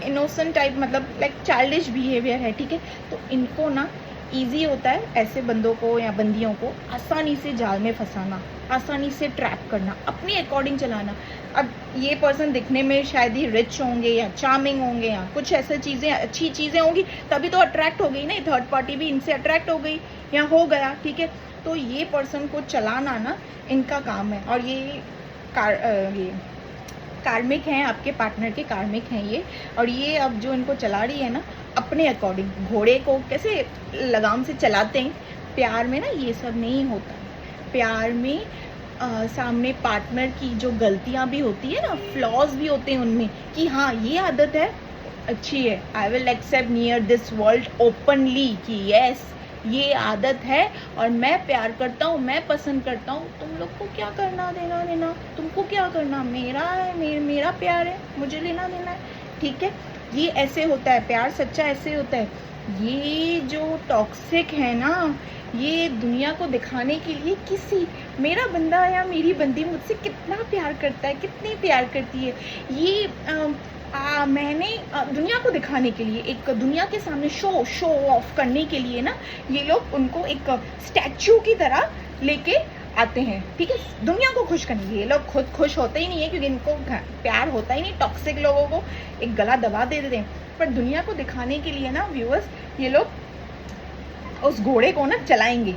इनोसेंट टाइप, मतलब लाइक चाइल्डिश बिहेवियर है, ठीक है। तो इनको ना ईजी होता है ऐसे बंदों को या बंदियों को आसानी से जाल में फंसाना, आसानी से ट्रैप करना, अपने अकॉर्डिंग चलाना। अब ये पर्सन दिखने में शायद ही रिच होंगे या चार्मिंग होंगे या कुछ ऐसे चीज़ें, अच्छी चीज़ें होंगी, तभी तो अट्रैक्ट हो गई ना, थर्ड पार्टी भी इनसे अट्रैक्ट हो गई या हो गया, ठीक है। तो ये पर्सन को चलाना ना इनका काम है। और ये कार्मिक हैं, आपके पार्टनर के कार्मिक हैं ये। और ये अब जो इनको चला रही है ना अपने अकॉर्डिंग, घोड़े को कैसे लगाम से चलाते हैं, प्यार में ना ये सब नहीं होता। प्यार में सामने पार्टनर की जो गलतियां भी होती है ना, फ्लॉज भी होते हैं उनमें, कि हाँ ये आदत है अच्छी है, I will accept near this world openly कि यस ये आदत है और मैं प्यार करता हूँ, मैं पसंद करता हूँ। तुम लोग को क्या करना देना, तुमको क्या करना, मेरा है, मेरा प्यार है, मुझे लेना देना है, ठीक है। ये ऐसे होता है, प्यार सच्चा ऐसे होता है। ये जो टॉक्सिक है ना, ये दुनिया को दिखाने के लिए मेरा बंदा या मेरी बंदी मुझसे कितना प्यार करता है, कितनी प्यार करती है, ये मैंने दुनिया को दिखाने के लिए, एक दुनिया के सामने शो ऑफ करने के लिए ना, ये लोग उनको एक स्टैचू की तरह लेके आते हैं, ठीक है, दुनिया को खुश करने के लिए। ये लोग खुद खुश होते ही नहीं है, क्योंकि इनको प्यार होता ही नहीं। टॉक्सिक लोगों को एक गला दबा देते हैं, पर दुनिया को दिखाने के लिए ना व्यूअर्स, ये लोग उस घोड़े को ना चलाएंगे,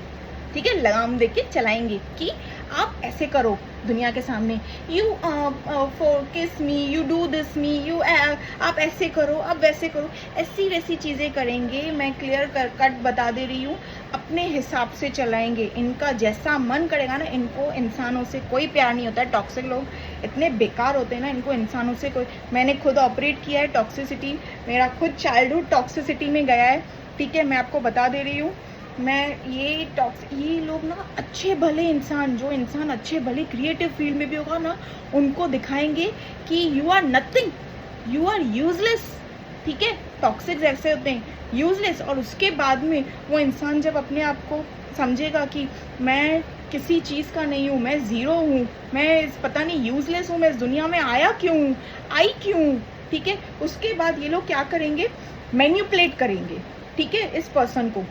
ठीक है, लगाम देके चलाएंगे कि आप ऐसे करो दुनिया के सामने, यू फॉर किस मी, यू डू दिस मी, आप ऐसे करो, आप वैसे करो, ऐसी वैसी चीज़ें करेंगे। मैं क्लियर कट बता दे रही हूँ, अपने हिसाब से चलाएंगे। इनका जैसा मन करेगा ना, इनको इंसानों से कोई प्यार नहीं होता है। टॉक्सिक लोग इतने बेकार होते हैं ना, इनको इंसानों से कोई, मैंने खुद ऑपरेट किया है टॉक्सिसिटी, मेरा खुद चाइल्डहुड टॉक्सिसिटी में गया है, ठीक है, मैं आपको बता दे रही हूँ। मैं ये लोग ना अच्छे भले इंसान, जो इंसान अच्छे भले क्रिएटिव फील्ड में भी होगा ना, उनको दिखाएंगे कि you are nothing, you are useless, ठीक है। टॉक्सिक ऐसे होते हैं, यूजलेस, और उसके बाद में वो इंसान जब अपने आप को समझेगा कि मैं किसी चीज़ का नहीं हूँ, मैं ज़ीरो हूँ, मैं पता नहीं यूजलेस हूँ, मैं इस दुनिया में आई क्यों, ठीक है, उसके बाद ये लोग क्या करेंगे, मैन्युपुलेट करेंगे, ठीक है, इस पर्सन को।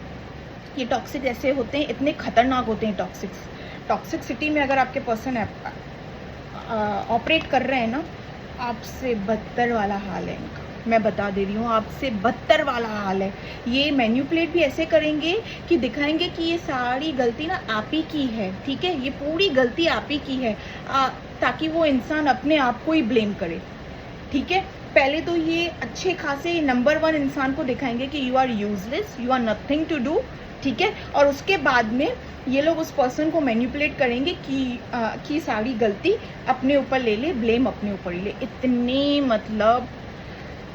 ये टॉक्सिक ऐसे होते हैं, इतने खतरनाक होते हैं टॉक्सिसिटी में अगर आपके पर्सन ऑपरेट कर रहे हैं ना, आपसे बदतर वाला हाल है इनका, मैं बता दे रही हूँ, आपसे बदतर वाला हाल है। ये मैन्युपुलेट भी ऐसे करेंगे कि दिखाएंगे कि ये सारी गलती ना आप ही की है, ठीक है, ये पूरी गलती आप ही की है, ताकि वो इंसान अपने आप को ही ब्लेम करे, ठीक है। पहले तो ये अच्छे खासे नंबर 1 इंसान को दिखाएंगे कि you are useless, you are nothing to do, ठीक है, और उसके बाद में ये लोग उस पर्सन को मैन्युपुलेट करेंगे कि सारी गलती अपने ऊपर ले ले, ब्लेम अपने ऊपर ही ले। इतने मतलब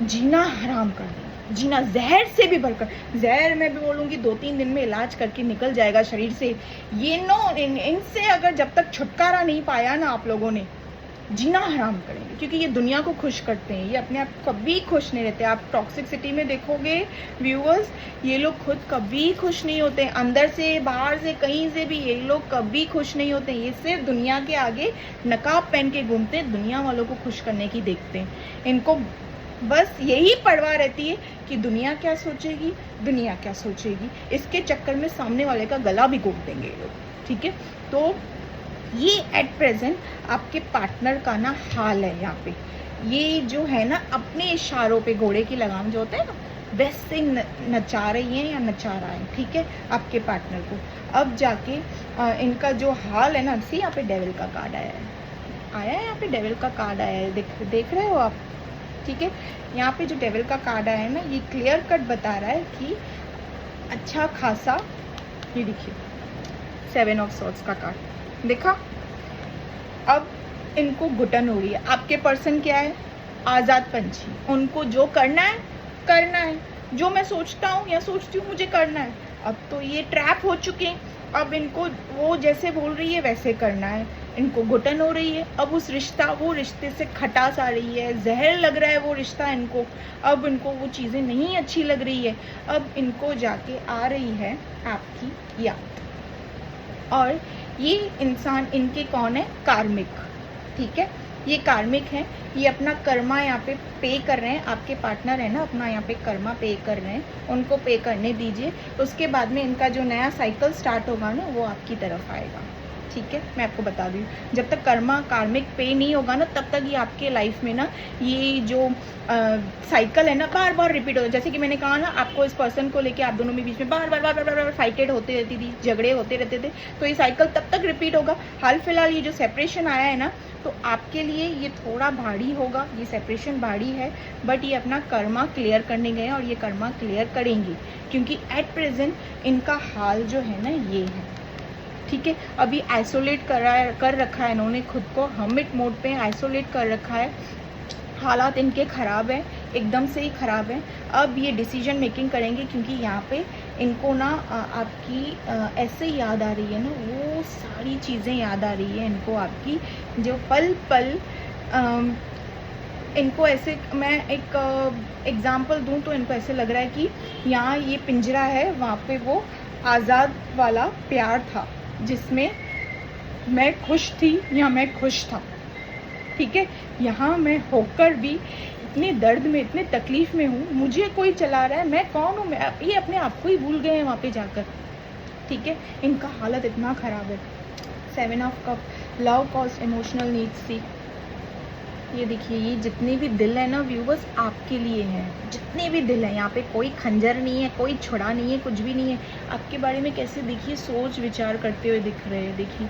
जीना हराम कर देंगे, जीना जहर से भी भरकर, जहर मैं भी बोलूँगी 2-3 दिन में इलाज करके निकल जाएगा शरीर से। ये इनसे अगर जब तक छुटकारा नहीं पाया ना आप लोगों ने, जीना हराम करेंगे, क्योंकि ये दुनिया को खुश करते हैं, ये अपने आप कभी खुश नहीं रहते। आप टॉक्सिसिटी में देखोगे व्यूअर्स, ये लोग खुद कभी खुश नहीं होते, अंदर से बाहर से कहीं से भी ये लोग कभी खुश नहीं होते। ये सिर्फ दुनिया के आगे नकाब पहन के घूमते हैं, दुनिया वालों को खुश करने की देखते हैं। इनको बस यही परवाह रहती है कि दुनिया क्या सोचेगी, दुनिया क्या सोचेगी, इसके चक्कर में सामने वाले का गला भी घोट देंगे ये लोग, ठीक है। तो ये एट प्रेजेंट आपके पार्टनर का ना हाल है यहाँ पे। ये जो है ना अपने इशारों पे घोड़े की लगाम जो होता है ना, वैसे नचा रही हैं या नचा रहा है, ठीक है, आपके पार्टनर को। अब जाके इनका जो हाल है ना, सी यहाँ पे डेविल का कार्ड आया है, यहाँ पे डेविल का कार्ड आया है, देख रहे हो आप, ठीक है। यहाँ पे जो डेविल का कार्ड आया है ना, ये क्लियर कट बता रहा है कि अच्छा खासा, ये देखिए 7 ऑफ सॉर्ड्स का कार्ड देखा। अब इनको घुटन हो रही है। आपके पर्सन क्या है, आज़ाद पंछी, उनको जो करना है, जो मैं सोचता हूँ या सोचती हूँ मुझे करना है। अब तो ये ट्रैप हो चुके हैं, अब इनको वो जैसे बोल रही है वैसे करना है, इनको घुटन हो रही है। अब वो रिश्ते से खटास आ रही है, जहर लग रहा है वो रिश्ता इनको, अब इनको वो चीज़ें नहीं अच्छी लग रही है। अब इनको जाके आ रही है आपकी याद, और ये इंसान इनके कौन है, कार्मिक, ठीक है, ये कार्मिक है। ये अपना कर्मा यहाँ पे कर रहे हैं, आपके पार्टनर है ना, अपना यहाँ पे कर्मा पे कर रहे हैं, उनको पे करने दीजिए। उसके बाद में इनका जो नया साइकिल स्टार्ट होगा ना, वो आपकी तरफ आएगा, ठीक है। मैं आपको बता दूँ, जब तक कार्मिक पे नहीं होगा ना, तब तक ये आपके लाइफ में ना ये जो साइकिल है ना, बार बार रिपीट होता है। जैसे कि मैंने कहा ना, आपको इस पर्सन को लेके आप दोनों में बीच में बार बार फाइटेड होते रहती थी, झगड़े होते रहते थे, तो ये साइकिल तब तक रिपीट होगा। हाल फिलहाल ये जो सेपरेशन आया है ना, तो आपके लिए ये थोड़ा भारी होगा, ये सेपरेशन भारी है, बट ये अपना कर्मा क्लियर करने गए और ये कर्मा क्लियर करेंगे, क्योंकि एट प्रेजेंट इनका हाल जो है ना ये है, ठीक है। अभी आइसोलेट कर रखा है इन्होंने खुद को, हर्मिट मोड पे आइसोलेट कर रखा है। हालात इनके ख़राब हैं, एकदम से ही ख़राब हैं। अब ये डिसीजन मेकिंग करेंगे, क्योंकि यहाँ पे इनको ना आपकी ऐसे याद आ रही है ना, वो सारी चीज़ें याद आ रही है इनको आपकी, जो पल पल इनको ऐसे, मैं एक एग्ज़ाम्पल दूँ तो इनको ऐसे लग रहा है कि यहाँ ये पिंजरा है, वहाँ पे वो आज़ाद वाला प्यार था जिसमें मैं खुश थी या मैं खुश था, ठीक है। यहाँ मैं होकर भी इतने दर्द में, इतने तकलीफ़ में हूँ, मुझे कोई चला रहा है, मैं कौन हूँ, ये अपने आप को ही भूल गए हैं वहाँ पे जाकर, ठीक है। इनका हालत इतना ख़राब है। 7 of cup, love cause emotional needs, see ये देखिए, ये जितने भी दिल है ना व्यूवर्स आपके लिए हैं, जितने भी दिल हैं, यहाँ पे कोई खंजर नहीं है, कोई छुड़ा नहीं है, कुछ भी नहीं है। आपके बारे में कैसे देखिए सोच विचार करते हुए दिख रहे हैं, देखिए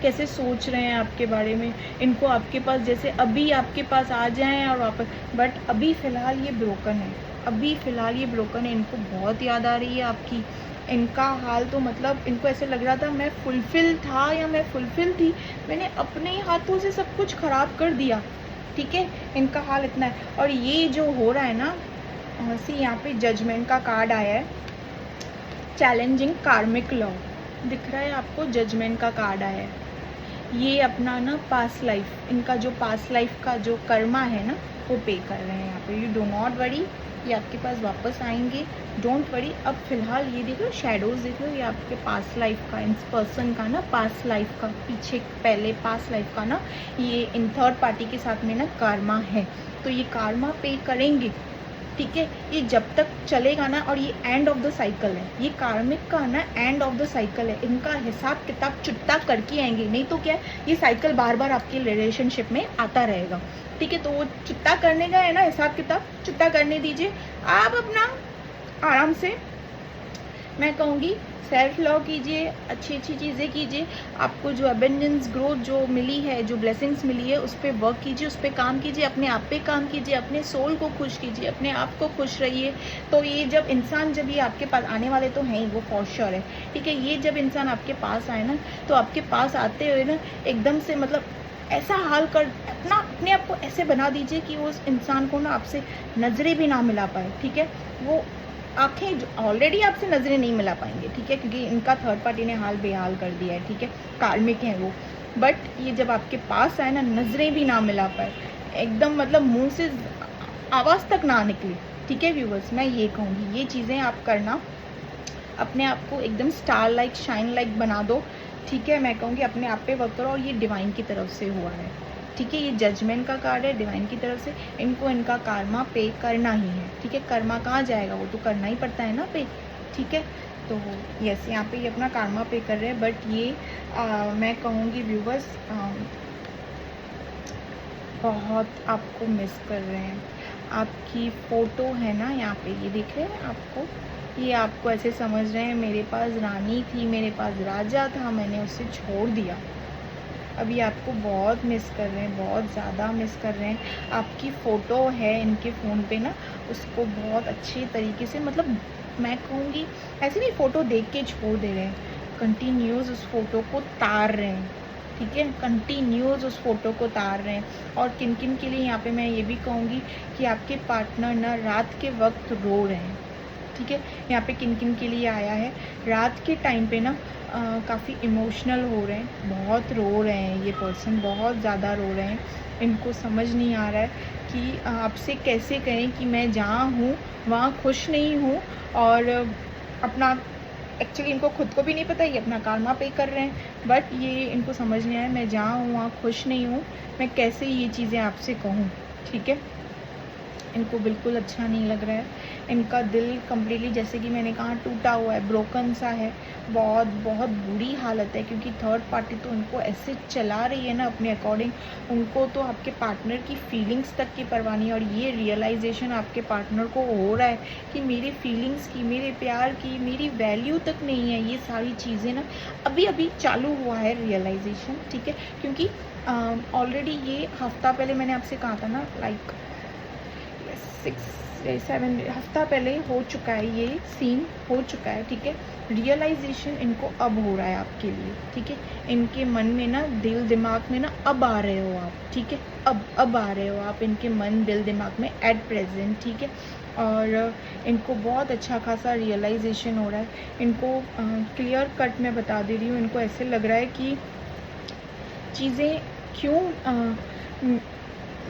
कैसे सोच रहे हैं आपके बारे में। इनको आपके पास, जैसे अभी आपके पास आ जाएं और वापस, बट अभी फ़िलहाल ये ब्रोकन है, अभी फ़िलहाल ये ब्रोकन है। इनको बहुत याद आ रही है आपकी, इनका हाल तो मतलब इनको ऐसे लग रहा था मैं फुलफिल था या मैं फुलफिल थी, मैंने अपने ही हाथों से सब कुछ ख़राब कर दिया, ठीक है। इनका हाल इतना है। और ये जो हो रहा है ना, सी यहाँ पे जजमेंट का कार्ड आया है, चैलेंजिंग कार्मिक लॉ दिख रहा है आपको, जजमेंट का कार्ड आया है। ये अपना ना पास्ट लाइफ, इनका जो पास्ट लाइफ का जो कर्मा है ना वो पे कर रहे हैं यहाँ पे। यू डो नॉट वरी, ये आपके पास वापस आएंगे, डोंट वरी। अब फिलहाल ये देखो शैडोज देखो, ये आपके पास्ट लाइफ का, इस पर्सन का ना पास्ट लाइफ का, पीछे पहले पास्ट लाइफ का ना ये इन थर्ड पार्टी के साथ में ना कर्मा है, तो ये कर्मा पे करेंगे, ठीक है। ये जब तक चलेगा ना, और ये एंड ऑफ द साइकिल है, ये कार्मिक का ना एंड ऑफ द साइकिल है। इनका हिसाब किताब चुकता करके आएंगे, नहीं तो क्या है, ये साइकिल बार बार आपके रिलेशनशिप में आता रहेगा, ठीक है। तो वो चुकता करने का है ना, हिसाब किताब चुकता करने दीजिए आप अपना आराम से। मैं कहूँगी सेल्फ लव कीजिए, अच्छी अच्छी चीज़ें कीजिए, आपको जो अबेंडेंस ग्रोथ जो मिली है, जो ब्लेसिंग्स मिली है, उस पर वर्क कीजिए, उस पर काम कीजिए, अपने आप पे काम कीजिए, अपने सोल को खुश कीजिए, अपने आप को खुश रहिए। तो ये जब इंसान, जब ये आपके पास आने वाले तो हैं ही, वो फॉर श्योर है, ठीक है। ये जब इंसान आपके पास आए ना, तो आपके पास आते हुए ना एकदम से मतलब ऐसा हाल कर अपने आप को ऐसे बना दीजिए कि उस इंसान को ना आपसे नज़रें भी ना मिला पाए, ठीक है। वो आंखें ऑलरेडी आपसे नज़रें नहीं मिला पाएंगे, ठीक है, क्योंकि इनका थर्ड पार्टी ने हाल बेहाल कर दिया है, ठीक है, कार्मिक हैं वो। बट ये जब आपके पास आए ना, नज़रें भी ना मिला पाए, एकदम मतलब मुंह से आवाज़ तक ना निकली, ठीक है व्यूवर्स। मैं ये कहूँगी ये चीज़ें आप करना, अपने आप को एकदम स्टार लाइक शाइन लाइक बना दो, ठीक है। मैं कहूँगी अपने आप पे वर्क करो, और ये डिवाइन की तरफ से हुआ है, ठीक है। ये जजमेंट का कार्ड है डिवाइन की तरफ से, इनको इनका कर्मा पे करना ही है, ठीक है। कर्मा कहाँ जाएगा, वो तो करना ही पड़ता है ना पे, ठीक है। तो यस, यहाँ पे ये अपना कर्मा पे कर रहे हैं, बट ये मैं कहूँगी व्यूवर्स बहुत आपको मिस कर रहे हैं। आपकी फ़ोटो है ना यहाँ पे, ये दिख रहे हैं आपको, ये आपको ऐसे समझ रहे हैं मेरे पास रानी थी, मेरे पास राजा था, मैंने उसे छोड़ दिया। अभी आपको बहुत मिस कर रहे हैं, बहुत ज़्यादा मिस कर रहे हैं। आपकी फ़ोटो है इनके फ़ोन पे ना, उसको बहुत अच्छे तरीके से, मतलब मैं कहूँगी ऐसे नहीं फ़ोटो देख के छोड़ दे रहे हैं, कंटिन्यूस उस फ़ोटो को तार रहे हैं, ठीक है, कंटिन्यूस उस फ़ोटो को तार रहे हैं। और किन किन के लिए यहाँ पे मैं ये भी कहूँगी कि आपके पार्टनर ना रात के वक्त रो रहे हैं, ठीक है। यहाँ पे किन किन के लिए आया है, रात के टाइम पे ना काफ़ी इमोशनल हो रहे हैं, बहुत रो रहे हैं, ये पर्सन बहुत ज़्यादा रो रहे हैं। इनको समझ नहीं आ रहा है कि आपसे कैसे कहें कि मैं जहाँ हूँ वहाँ खुश नहीं हूँ, और अपना एक्चुअली इनको खुद को भी नहीं पता, ये अपना कर्मा पे कर रहे हैं, बट ये इनको समझ नहीं आया मैं जहाँ हूँ वहाँ खुश नहीं हूँ, मैं कैसे ये चीज़ें आपसे कहूँ, ठीक है। इनको बिल्कुल अच्छा नहीं लग रहा है, इनका दिल कम्प्लीटली जैसे कि मैंने कहा टूटा हुआ है, ब्रोकन सा है, बहुत बहुत बुरी हालत है, क्योंकि थर्ड पार्टी तो इनको ऐसे चला रही है ना अपने अकॉर्डिंग, उनको तो आपके पार्टनर की फीलिंग्स तक की परवाह नहीं है। और ये रियलाइजेशन आपके पार्टनर को हो रहा है कि मेरी फीलिंग्स की, मेरे प्यार की, मेरी वैल्यू तक नहीं है, ये सारी चीज़ें ना अभी अभी चालू हुआ है रियलाइजेशन, ठीक है। क्योंकि ऑलरेडी ये हफ्ता पहले मैंने आपसे कहा था ना, लाइक 6-7 हफ्ता पहले हो चुका है, ये सीन हो चुका है, ठीक है। रियलाइजेशन इनको अब हो रहा है आपके लिए, ठीक है। इनके मन में ना, दिल दिमाग में ना अब आ रहे हो आप, ठीक है, अब आ रहे हो आप इनके मन दिल दिमाग में एट प्रेजेंट, ठीक है। और इनको बहुत अच्छा खासा रियलाइजेशन हो रहा है। इनको क्लियर कट मैं बता दे रही हूँ, इनको ऐसे लग रहा है कि चीज़ें क्यों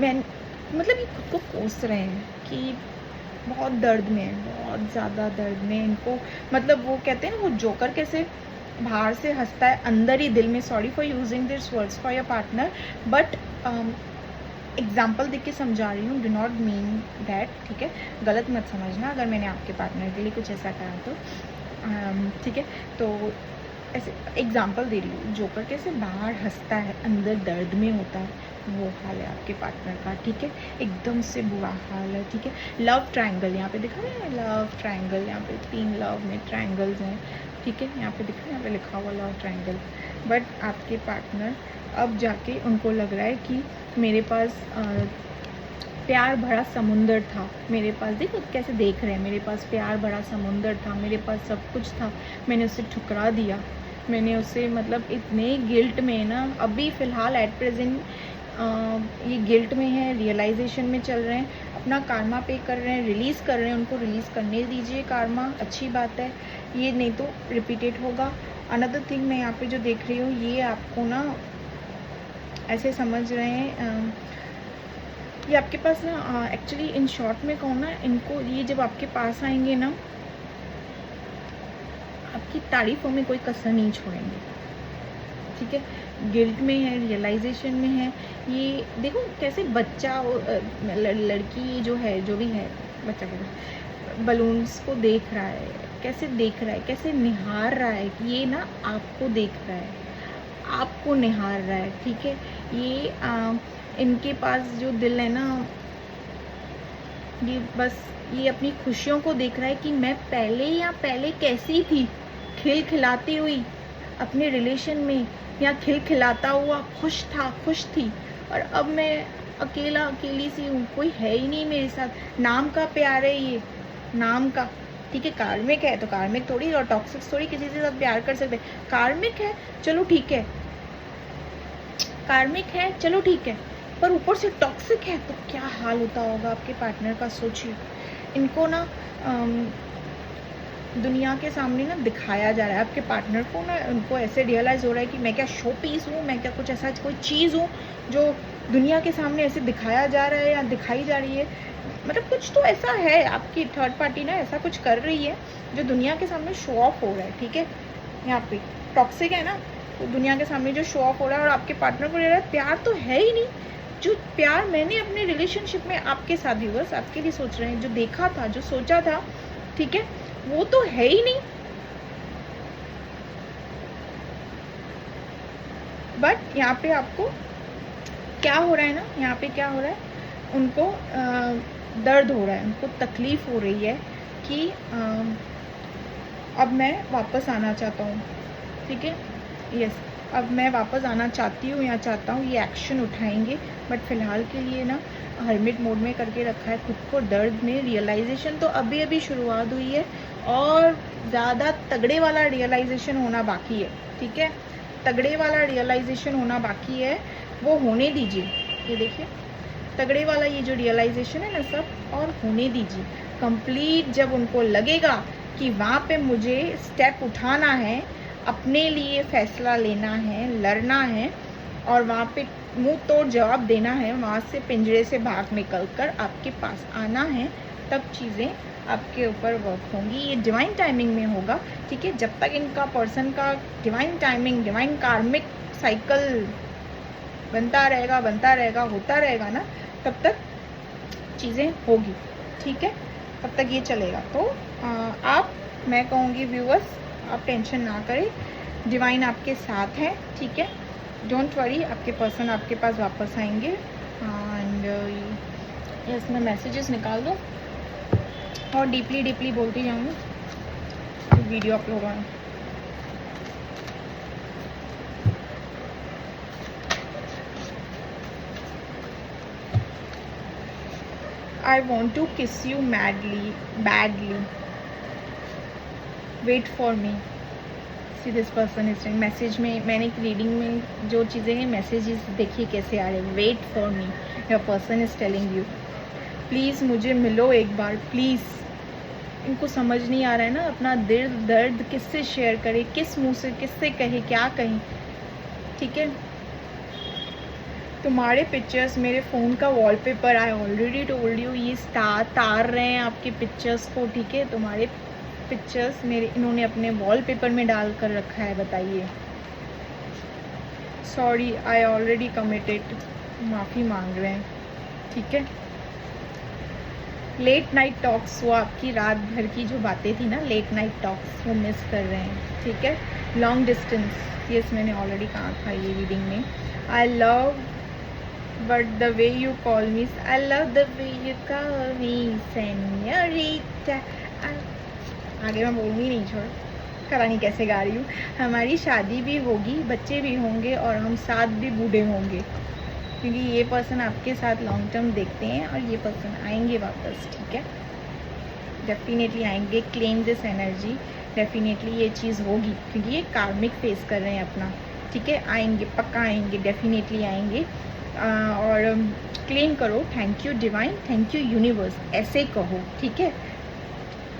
मैं मतलब ये खुद को कोस रहे हैं कि बहुत दर्द में है, बहुत ज़्यादा दर्द में इनको, मतलब वो कहते हैं ना वो जोकर कैसे बाहर से हंसता है, अंदर ही दिल में, sorry for using this words for your partner, but example देख के समझा रही हूँ, डू नॉट मीन दैट, ठीक है, गलत मत समझना अगर मैंने आपके पार्टनर के लिए कुछ ऐसा कहा तो, ठीक है। तो ऐसे एग्जाम्पल दे रही हूँ, जोकर कैसे बाहर हंसता है अंदर दर्द में होता है, वो हाल है आपके पार्टनर का, ठीक है, एकदम से बुरा हाल है, ठीक है। लव ट्रायंगल यहाँ पे दिखा रहे हैं, लव ट्रायंगल, यहाँ पे 3 लव में ट्रायंगल्स हैं, ठीक है, यहाँ पे दिखा रहे हैं, यहाँ पे लिखा हुआ लव ट्रायंगल। बट आपके पार्टनर अब जाके उनको लग रहा है कि मेरे पास प्यार भरा समुंदर था मेरे पास। देखो कैसे देख रहे हैं, मेरे पास प्यार भरा समुंदर था, मेरे पास सब कुछ था, मैंने उसे ठुकरा दिया। मैंने उसे मतलब इतने गिल्ट में ना, अभी फ़िलहाल एट प्रेजेंट ये गिल्ट में है, रियलाइजेशन में चल रहे हैं, अपना कारमा पे कर रहे हैं, रिलीज़ कर रहे हैं। उनको रिलीज़ करने दीजिए कारमा, अच्छी बात है, ये नहीं तो रिपीटेड होगा। अनदर थिंग मैं यहाँ पे जो देख रही हूँ, ये आपको ना ऐसे समझ रहे हैं, ये आपके पास ना एक्चुअली इन शॉर्ट में कहूँ ना, इनको ये जब आपके पास आएंगे ना, आपकी तारीफ़ों में कोई कसर नहीं छोड़ेंगे, ठीक है। गिल्ट में है, रियलाइजेशन में है। ये देखो कैसे बच्चा लड़की जो है, जो भी है, बच्चा कैसे बलून्स को देख रहा है, कैसे देख रहा है, कैसे निहार रहा है, ये ना आपको देख रहा है, आपको निहार रहा है, ठीक है। ये इनके पास जो दिल है ना, ये बस ये अपनी खुशियों को देख रहा है कि मैं पहले कैसी थी, खिलखिलाती हुई अपने रिलेशन में, या खिलखिलाता हुआ खुश थी, और अब मैं अकेली सी हूँ, कोई है ही नहीं मेरे साथ। नाम का प्यार है ये, नाम का, ठीक है। कार्मिक है तो कार्मिक थोड़ी, और टॉक्सिक थोड़ी किसी से साथ प्यार कर सकते। कार्मिक है चलो ठीक है, कार्मिक है चलो ठीक है, पर ऊपर से टॉक्सिक है तो क्या हाल होता होगा आपके पार्टनर का, सोचिए। इनको ना दुनिया के सामने ना दिखाया जा रहा है, आपके पार्टनर को ना, उनको ऐसे रियलाइज़ हो रहा है कि मैं क्या शो पीस हूँ, मैं क्या कुछ ऐसा कोई चीज़ हूँ जो दुनिया के सामने ऐसे दिखाया जा रहा है या दिखाई जा रही है। मतलब कुछ तो ऐसा है, आपकी थर्ड पार्टी ना ऐसा कुछ कर रही है जो दुनिया के सामने शो ऑफ हो रहा है, ठीक है। यहाँ पे टॉक्सिक है ना, तो दुनिया के सामने जो शो ऑफ हो रहा है, और आपके पार्टनर को ले रहा है प्यार तो है ही नहीं। जो प्यार मैंने अपने रिलेशनशिप में आपके साथ ही, बस आपके लिए सोच रहे हैं, जो देखा था, जो सोचा था, ठीक है, वो तो है ही नहीं। बट यहाँ पे आपको क्या हो रहा है ना, यहाँ पे क्या हो रहा है, उनको दर्द हो रहा है, उनको तकलीफ़ हो रही है कि अब मैं वापस आना चाहता हूँ, ठीक है। यस, अब मैं वापस आना चाहती हूँ या चाहता हूँ, ये एक्शन उठाएंगे। बट फ़िलहाल के लिए ना हर्मिट मोड में करके रखा है खुद को। दर्द में रियलाइजेशन तो अभी शुरुआत हुई है, और ज़्यादा तगड़े वाला रियलाइजेशन होना बाकी है, ठीक है। तगड़े वाला रियलाइजेशन होना बाकी है, वो होने दीजिए। ये देखिए तगड़े वाला ये जो रियलाइजेशन है ना सब, और होने दीजिए कंप्लीट। जब उनको लगेगा कि वहाँ पे मुझे स्टेप उठाना है, अपने लिए फ़ैसला लेना है, लड़ना है, और वहाँ पे मुंह तोड़ जवाब देना है, वहाँ से पिंजरे से बाहर निकल कर आपके पास आना है, तब चीज़ें आपके ऊपर वर्क होंगी। ये डिवाइन टाइमिंग में होगा, ठीक है। जब तक इनका पर्सन का डिवाइन टाइमिंग, डिवाइन कार्मिक साइकिल बनता रहेगा, होता रहेगा ना, तब तक चीज़ें होगी, ठीक है। तब तक ये चलेगा। तो आप, मैं कहूँगी व्यूअर्स, आप टेंशन ना करें, डिवाइन आपके साथ है, ठीक है। डोंट वरी, आपके पर्सन आपके पास वापस आएंगे। एंड यस, मैं मैसेजेस निकाल दूँ और डीपली बोलती जाऊँगी, तो वीडियो अपलोड होगा। I want to kiss you badly. Wait for me. See, this person is saying, message में, मैंने एक रीडिंग में जो चीज़ें हैं, मैसेजेस देखिए कैसे आ रहे हैं। Wait for me, your person is telling you, please मुझे मिलो एक बार, प्लीज़। इनको समझ नहीं आ रहा है ना, अपना दर्द किससे शेयर करे, किस मुंह से, किससे कहे, क्या कहें, ठीक है। तुम्हारे पिक्चर्स मेरे फ़ोन का wallpaper, I already told you, ये तार रहे हैं आपके पिक्चर्स को, ठीक है। तुम्हारे पिक्चर्स मेरे इन्होंने अपने वॉलपेपर में डाल कर रखा है, बताइए। सॉरी, आई ऑलरेडी कमिटेड, माफ़ी मांग रहे हैं, ठीक है। लेट नाइट टॉक्स, वो आपकी रात भर की जो बातें थी ना, लेट नाइट टॉक्स, वो मिस कर रहे हैं, ठीक है। लॉन्ग डिस्टेंस, यस मैंने ऑलरेडी कहा था ये रीडिंग में। I love but the way you call me, I love the way you call me señorita। आगे मैं बोलूँगी नहीं, छोड़, पता नहीं कैसे गा रही हूँ। हमारी शादी भी होगी, बच्चे भी होंगे, और हम साथ भी बूढ़े होंगे, क्योंकि ये पर्सन आपके साथ लॉन्ग टर्म देखते हैं और ये पर्सन आएंगे वापस, ठीक है, डेफिनेटली आएंगे। क्लेम दिस एनर्जी, डेफिनेटली ये चीज़ होगी क्योंकि ये कार्मिक फेस कर रहे हैं अपना, ठीक है। आएंगे, पक्का आएंगे, डेफिनेटली आएंगे। और क्लेम करो, thank you divine, thank you universe, ऐसे कहो, ठीक है,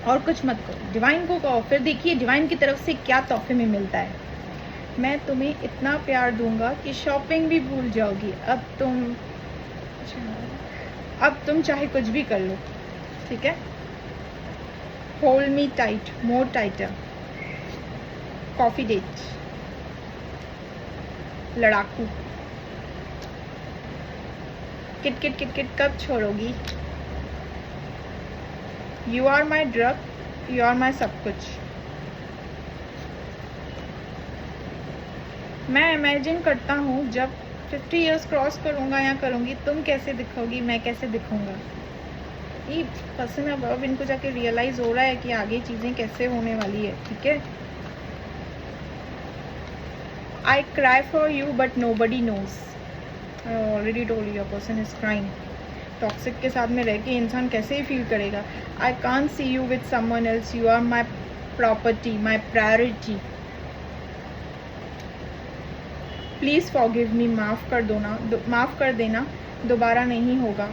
और कुछ मत करो, डिवाइन को कहो। फिर देखिए डिवाइन की तरफ से क्या तोहफे में मिलता है। मैं तुम्हें इतना प्यार दूंगा कि शॉपिंग भी भूल जाओगी। अब तुम चाहे कुछ भी कर लो, ठीक है। Hold me tight, more tighter, coffee date, लड़ाकू, किट किट किट किट, कब छोड़ोगी। You are my drug, you are my सब कुछ। मैं इमेजिन करता हूँ जब 50 इयर्स क्रॉस करूँगा या करूँगी, तुम कैसे दिखोगी, मैं कैसे दिखूँगा। ये पर्सन अब इनको जाके रियलाइज़ हो रहा है कि आगे चीज़ें कैसे होने वाली है, ठीक है। I cry for you but nobody knows. I already told you, person is crying. Toxic के साथ में रह के इंसान कैसे ही फील करेगा। I can't see you with someone else, you are my property, my priority. Please forgive me, माफ़ कर देना, दोबारा नहीं होगा।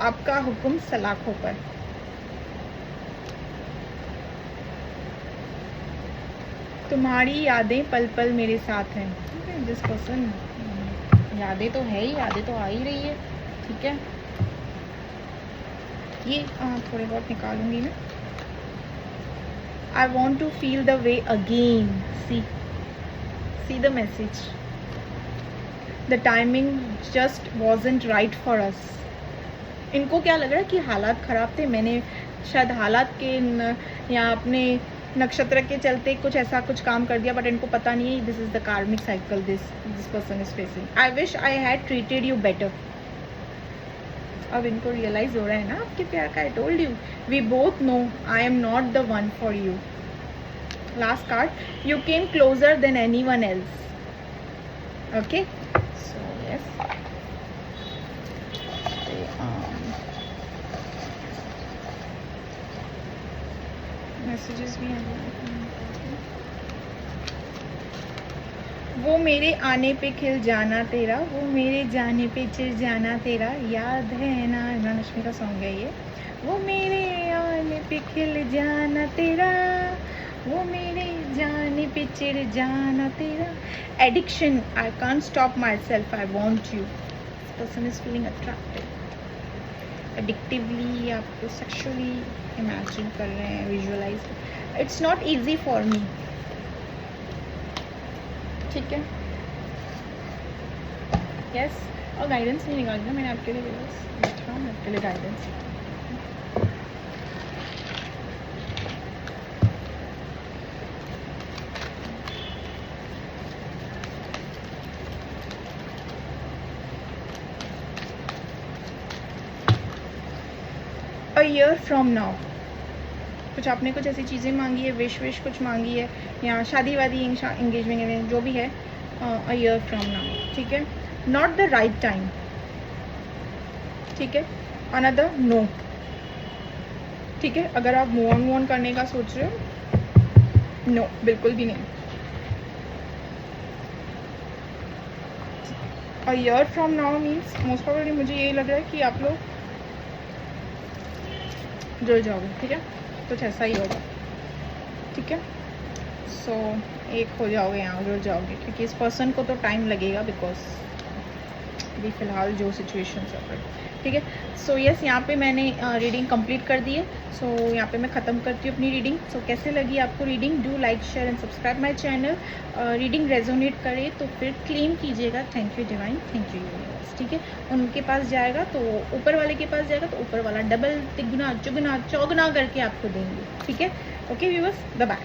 आपका हुक्म सलाखों पर। तुम्हारी यादें पल पल मेरे साथ हैं, ठीक है। जिस पर्सन, यादें तो है ही, यादें तो आ ही रही है, ठीक है। ये थोड़े बहुत निकालूंगी मैं। I want to feel the way again, see the message, the timing just wasn't right for us. इनको क्या लग रहा है कि हालात ख़राब थे, मैंने शायद हालात के या अपने नक्षत्र के चलते कुछ काम कर दिया, बट इनको पता नहीं है दिस इज़ द कार्मिक cycle this person is facing. I wish I had treated you better. अब इनको रियलाइज़ हो रहा है ना आपके प्यार का। I told you, we both know I am not the one for you. Last card, you came closer than anyone else, okay. So yes, messages भी हैं। वो मेरे आने पे खिल जाना तेरा, वो मेरे जाने पे चिर जाना तेरा, याद है ना, इमरान हाशमी का सॉन्ग है ये। वो मेरे आने पे खिल जाना तेरा, वो मेरे जाने पे चिर जाना तेरा। Addiction, I can't stop myself, I want you. Person is feeling attracted, addictively आपको सेक्सुअली इमेजिन कर रहे हैं, visualise. It's not easy for me, ठीक है। यस, और गाइडेंस नहीं निकाली ना मैंने आपके लिए, बैठा हूँ आपके लिए guidance. A year from now, कुछ आपने कुछ ऐसी चीज़ें मांगी है, विश कुछ मांगी है, या शादी वादी एंगेजमेंट जो भी है। अ ईयर फ्रॉम नाउ, ठीक है। नॉट द राइट टाइम, ठीक है। अनदर नो, ठीक है। अगर आप मूव ऑन करने का सोच रहे हो, नो, बिल्कुल भी नहीं। A year from now means most probably मुझे ये लग रहा है कि आप लोग जुड़ जाओगे, ठीक है। कुछ ऐसा ही होगा, ठीक है। सो एक हो जाओगे, यहाँ जुड़ जाओगे, क्योंकि इस पर्सन को तो टाइम लगेगा, बिकॉज अभी फ़िलहाल जो सिचुएशन चल रही है, ठीक है। सो यस, यहाँ पे मैंने रीडिंग कंप्लीट कर दी है। सो यहाँ पे मैं ख़त्म करती हूँ अपनी रीडिंग। सो कैसे लगी आपको reading? Do like, share and subscribe my channel. Reading resonate करे तो फिर क्लेम कीजिएगा, thank you divine, thank you universe, ठीक है। उनके पास जाएगा तो ऊपर वाले के पास जाएगा तो ऊपर वाला डबल, तिगुना, चुगना, चौगुना करके आपको देंगे, ठीक है। Okay viewers, bye bye.